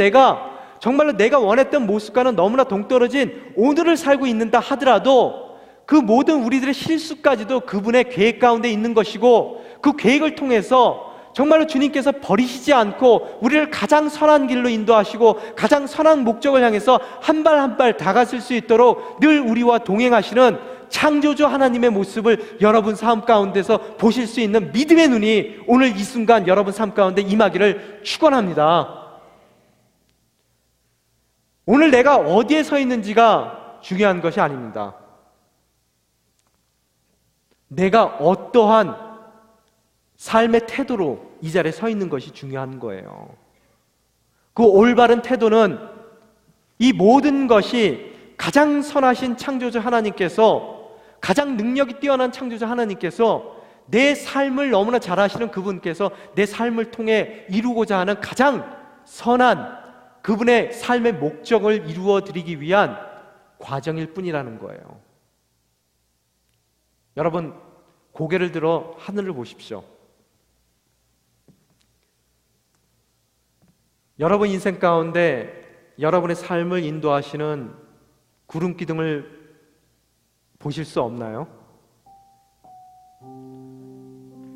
정말로 내가 원했던 모습과는 너무나 동떨어진 오늘을 살고 있는다 하더라도 그 모든 우리들의 실수까지도 그분의 계획 가운데 있는 것이고, 그 계획을 통해서 정말로 주님께서 버리시지 않고 우리를 가장 선한 길로 인도하시고 가장 선한 목적을 향해서 한 발 한 발 다가설 수 있도록 늘 우리와 동행하시는 창조주 하나님의 모습을 여러분 삶 가운데서 보실 수 있는 믿음의 눈이 오늘 이 순간 여러분 삶 가운데 임하기를 축원합니다. 오늘 내가 어디에 서 있는지가 중요한 것이 아닙니다. 내가 어떠한 삶의 태도로 이 자리에 서 있는 것이 중요한 거예요. 그 올바른 태도는 이 모든 것이 가장 선하신 창조주 하나님께서, 가장 능력이 뛰어난 창조주 하나님께서 내 삶을 너무나 잘 아시는 그분께서 내 삶을 통해 이루고자 하는 가장 선한 그분의 삶의 목적을 이루어 드리기 위한 과정일 뿐이라는 거예요. 여러분, 고개를 들어 하늘을 보십시오. 여러분 인생 가운데 여러분의 삶을 인도하시는 구름 기둥을 보실 수 없나요?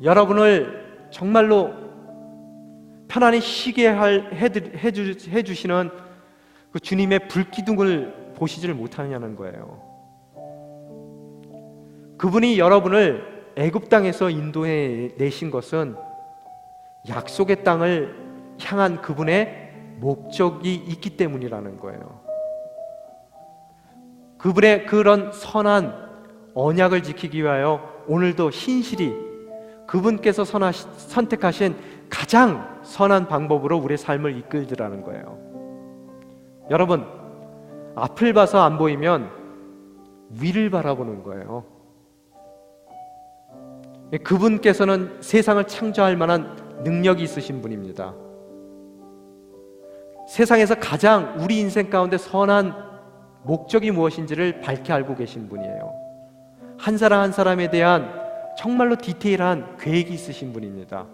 여러분을 정말로 편안히 쉬게 해주시는 그 주님의 불기둥을 보시지를 못하느냐는 거예요. 그분이 여러분을 애굽 땅에서 인도해 내신 것은 약속의 땅을 향한 그분의 목적이 있기 때문이라는 거예요. 그분의 그런 선한 언약을 지키기 위하여 오늘도 신실히 그분께서 선택하신 가장 선한 방법으로 우리의 삶을 이끌더라는 거예요. 여러분, 앞을 봐서 안 보이면 위를 바라보는 거예요. 그분께서는 세상을 창조할 만한 능력이 있으신 분입니다. 세상에서 가장 우리 인생 가운데 선한 목적이 무엇인지를 밝게 알고 계신 분이에요. 한 사람 한 사람에 대한 정말로 디테일한 계획이 있으신 분입니다.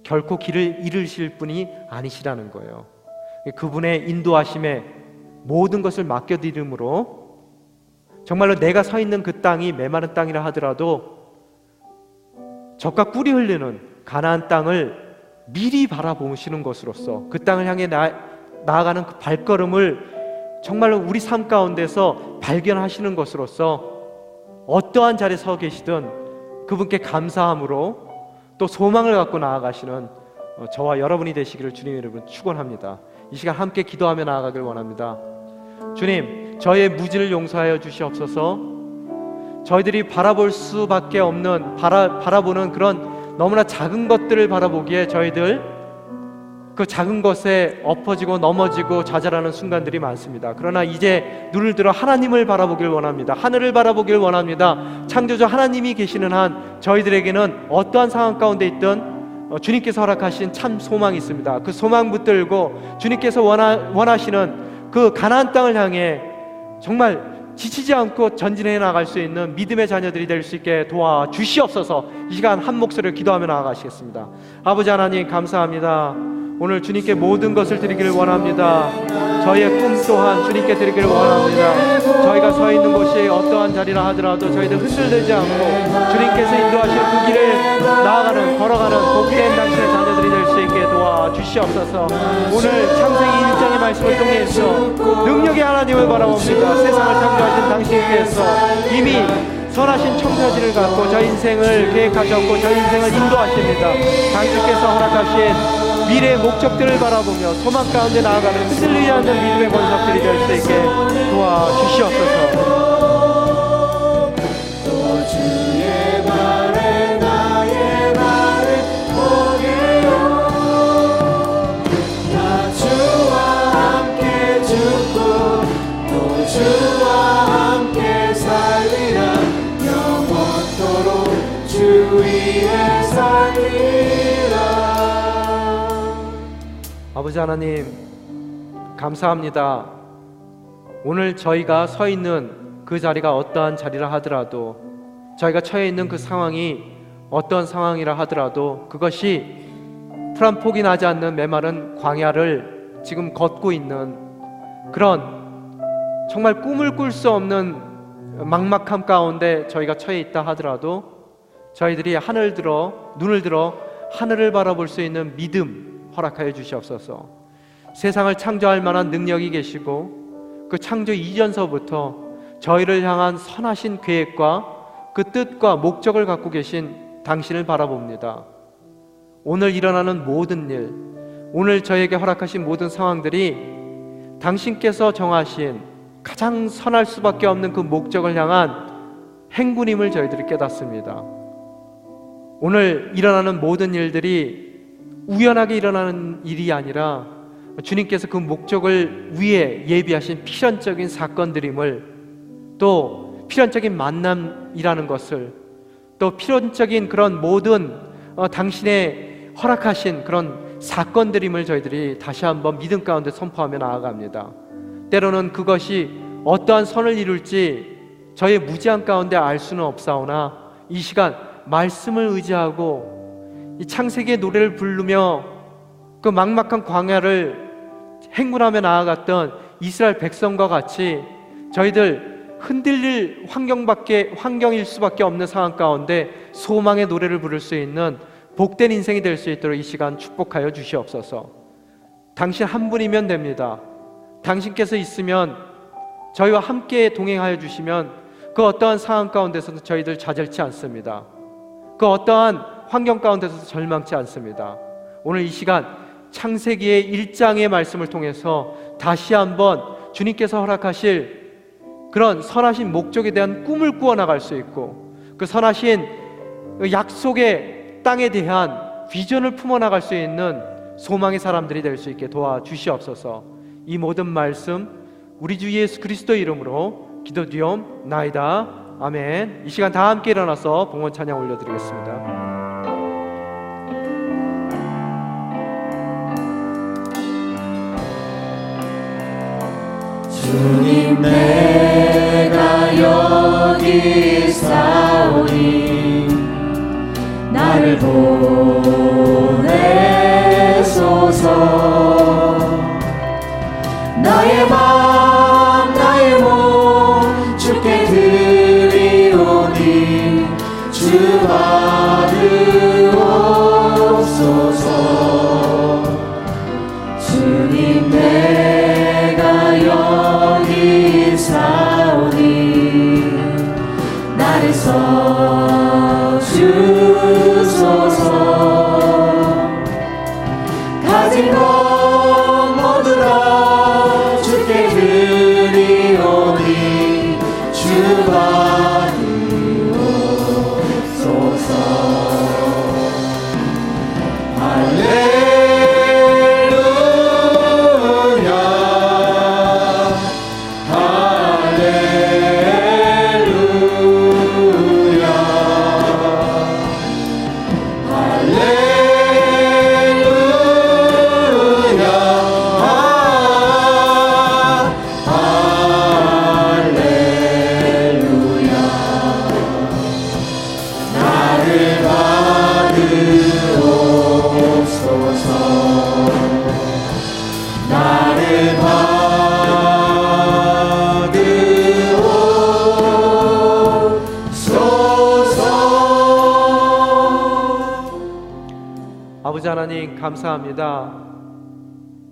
결코 길을 잃으실 분이 아니시라는 거예요. 그분의 인도하심에 모든 것을 맡겨드림으로 정말로 내가 서 있는 그 땅이 메마른 땅이라 하더라도 젖과 꿀이 흐르는 가나안 땅을 미리 바라보시는 것으로서 그 땅을 향해 나아가는 그 발걸음을 정말로 우리 삶 가운데서 발견하시는 것으로서 어떠한 자리에 서 계시든 그분께 감사함으로 또 소망을 갖고 나아가시는 저와 여러분이 되시기를 주님 이름으로 축원합니다. 이 시간 함께 기도하며 나아가길 원합니다. 주님, 저의 무지를 용서하여 주시옵소서. 저희들이 바라볼 수밖에 없는 바라보는 그런 너무나 작은 것들을 바라보기에 저희들 그 작은 것에 엎어지고 넘어지고 좌절하는 순간들이 많습니다. 그러나 이제 눈을 들어 하나님을 바라보길 원합니다. 하늘을 바라보길 원합니다. 창조주 하나님이 계시는 한 저희들에게는 어떠한 상황 가운데 있든 주님께서 허락하신 참 소망이 있습니다. 그 소망 붙들고 주님께서 원하시는 그 가나안 땅을 향해 정말 지치지 않고 전진해 나갈 수 있는 믿음의 자녀들이 될 수 있게 도와주시옵소서. 이 시간 한 목소리를 기도하며 나아가시겠습니다. 아버지 하나님 감사합니다. 오늘 주님께 모든 것을 드리기를 원합니다. 저희의 꿈 또한 주님께 드리기를 원합니다. 저희가 서 있는 곳이 어떠한 자리라 하더라도 저희들 흔들리지 않고 주님께서 인도하실 그 길을 나아가는 걸어가는 복된 당신의 자녀들이 될 수 있게 도와주시옵소서. 오늘 창세기 1장의 말씀을 통해서 능력의 하나님을 바라봅니다. 세상을 창조하신 당신께서 이미 선하신 청사진을 갖고 저 인생을 계획하셨고 저 인생을 인도하십니다. 당신께서 허락하신 미래의 목적들을 바라보며 소망 가운데 나아가는 흔들리지 않는 믿음의 권석들이 될 수 있게 도와주시옵소서. 주의 발에 나의 발을 보게요. 나 주와 함께 죽고 또 주와 함께 살리라. 영원토록 주 위에 살리라. 아버지 하나님 감사합니다. 오늘 저희가 서 있는 그 자리가 어떠한 자리라 하더라도 저희가 처해 있는 그 상황이 어떠한 상황이라 하더라도 그것이 풀 한 폭이 나지 않는 메마른 광야를 지금 걷고 있는 그런 정말 꿈을 꿀 수 없는 막막함 가운데 저희가 처해 있다 하더라도 저희들이 눈을 들어 하늘을 바라볼 수 있는 믿음 허락하여 주시옵소서. 세상을 창조할 만한 능력이 계시고 그 창조 이전서부터 저희를 향한 선하신 계획과 그 뜻과 목적을 갖고 계신 당신을 바라봅니다. 오늘 일어나는 모든 일, 오늘 저에게 허락하신 모든 상황들이 당신께서 정하신 가장 선할 수밖에 없는 그 목적을 향한 행군임을 저희들이 깨닫습니다. 오늘 일어나는 모든 일들이 우연하게 일어나는 일이 아니라 주님께서 그 목적을 위해 예비하신 필연적인 사건들임을, 또 필연적인 만남이라는 것을, 또 필연적인 그런 모든 당신의 허락하신 그런 사건들임을 저희들이 다시 한번 믿음 가운데 선포하며 나아갑니다. 때로는 그것이 어떠한 선을 이룰지 저의 무지한 가운데 알 수는 없사오나, 이 시간 말씀을 의지하고 이 창세기의 노래를 부르며 그 막막한 광야를 행군하며 나아갔던 이스라엘 백성과 같이 저희들 흔들릴 환경일 수밖에 없는 상황 가운데 소망의 노래를 부를 수 있는 복된 인생이 될 수 있도록 이 시간 축복하여 주시옵소서. 당신 한 분이면 됩니다. 당신께서 있으면, 저희와 함께 동행하여 주시면 그 어떠한 상황 가운데서도 저희들 좌절치 않습니다. 그 어떠한 환경 가운데서도 절망치 않습니다. 오늘 이 시간 창세기의 1장의 말씀을 통해서 다시 한번 주님께서 허락하실 그런 선하신 목적에 대한 꿈을 꾸어나갈 수 있고, 그 선하신 약속의 땅에 대한 비전을 품어나갈 수 있는 소망의 사람들이 될 수 있게 도와주시옵소서. 이 모든 말씀 우리 주 예수 그리스도의 이름으로 기도드리옵나이다. 아멘. 이 시간 다 함께 일어나서 봉헌 찬양 올려드리겠습니다. 주님, 내가 여기 있사오니 나를 보내소서. 나의 맘 나의 몸 주께 드리오니 주 받으옵소서. 주님, 내가 여기 있사오니 나를 써주소서. 가진 것 모두 다 주께 드리오니 주 받으옵소서. 할렐루야 할렐루야 할렐루야 할렐루야. 나를 받으옵소서. 나를 받으옵소서. 아버지 하나님, 감사합니다.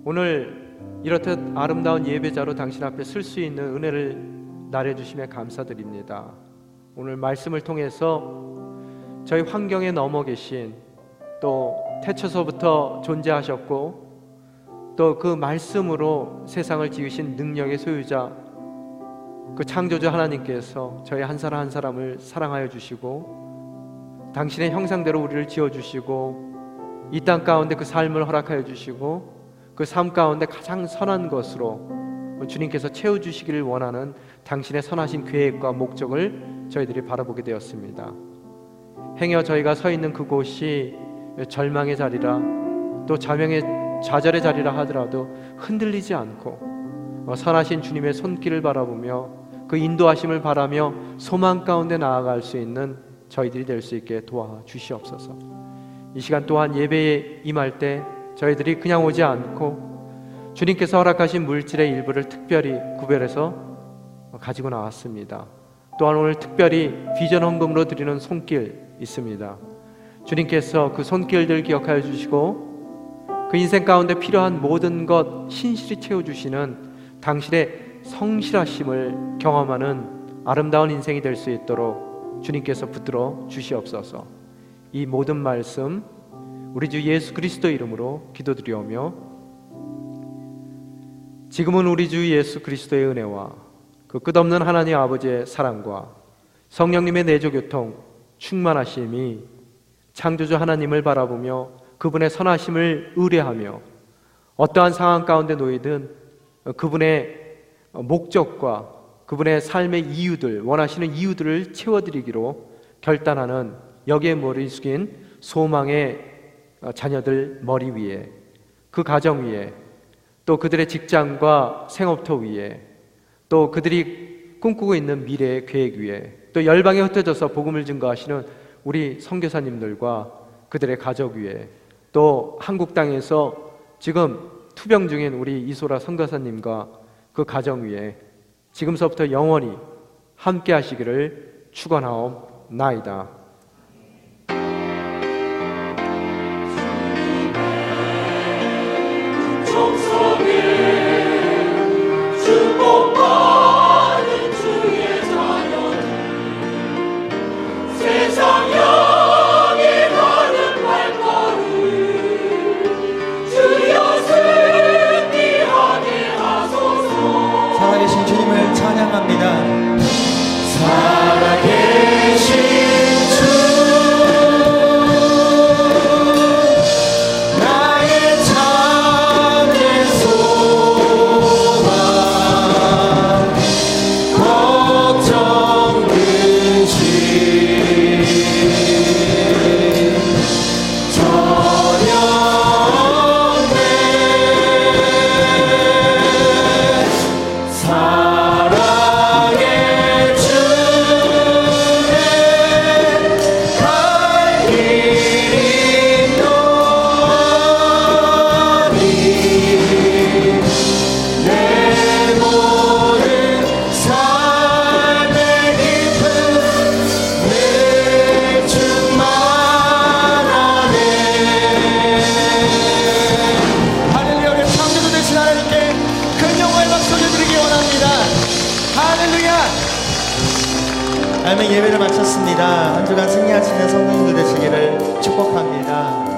오늘 이렇듯 아름다운 예배자로 당신 앞에 설 수 있는 은혜를 나눠주시며 감사드립니다. 오늘 말씀을 통해서 저희 환경에 넘어 계신, 또 태초서부터 존재하셨고 또 그 말씀으로 세상을 지으신 능력의 소유자, 그 창조주 하나님께서 저희 한 사람 한 사람을 사랑하여 주시고 당신의 형상대로 우리를 지어주시고 이 땅 가운데 그 삶을 허락하여 주시고 그 삶 가운데 가장 선한 것으로 주님께서 채워주시기를 원하는 당신의 선하신 계획과 목적을 저희들이 바라보게 되었습니다. 행여 저희가 서 있는 그곳이 절망의 자리라, 또 좌절의 자리라 하더라도 흔들리지 않고 선하신 주님의 손길을 바라보며 그 인도하심을 바라며 소망 가운데 나아갈 수 있는 저희들이 될 수 있게 도와주시옵소서. 이 시간 또한 예배에 임할 때 저희들이 그냥 오지 않고 주님께서 허락하신 물질의 일부를 특별히 구별해서 가지고 나왔습니다. 또한 오늘 특별히 비전 헌금으로 드리는 손길 있습니다. 주님께서 그 손길들 기억하여 주시고 그 인생 가운데 필요한 모든 것 신실히 채워주시는 당신의 성실하심을 경험하는 아름다운 인생이 될 수 있도록 주님께서 붙들어 주시옵소서. 이 모든 말씀 우리 주 예수 그리스도 이름으로 기도드리오며, 지금은 우리 주 예수 그리스도의 은혜와 그 끝없는 하나님 아버지의 사랑과 성령님의 내조교통 충만하심이 창조주 하나님을 바라보며 그분의 선하심을 의뢰하며 어떠한 상황 가운데 놓이든 그분의 목적과 그분의 삶의 이유들, 원하시는 이유들을 채워드리기로 결단하는 여기에 머리 숙인 소망의 자녀들 머리 위에, 그 가정 위에, 또 그들의 직장과 생업터 위에, 또 그들이 꿈꾸고 있는 미래의 계획 위에, 또 열방에 흩어져서 복음을 증거하시는 우리 선교사님들과 그들의 가족 위에, 또 한국 땅에서 지금 투병 중인 우리 이소라 선교사님과 그 가정 위에 지금서부터 영원히 함께 하시기를 축원하옵나이다. 살아계신 주님을 찬양합니다. 살아계신 주, 나의 참된 소망, 걱정 근심 전혀 없네. 사랑의 주에 갈 길이 너니 내 모든 삶의 깊은 내 충만하네. 할렐루야. 우리 창조주 되신 하나님께 큰 영광의 박수 올려드리기 원합니다. 할렐루야. 아멘. 예배를 마쳤습니다. 한 주간 승리하시는 성도님들 되시기를 축복합니다.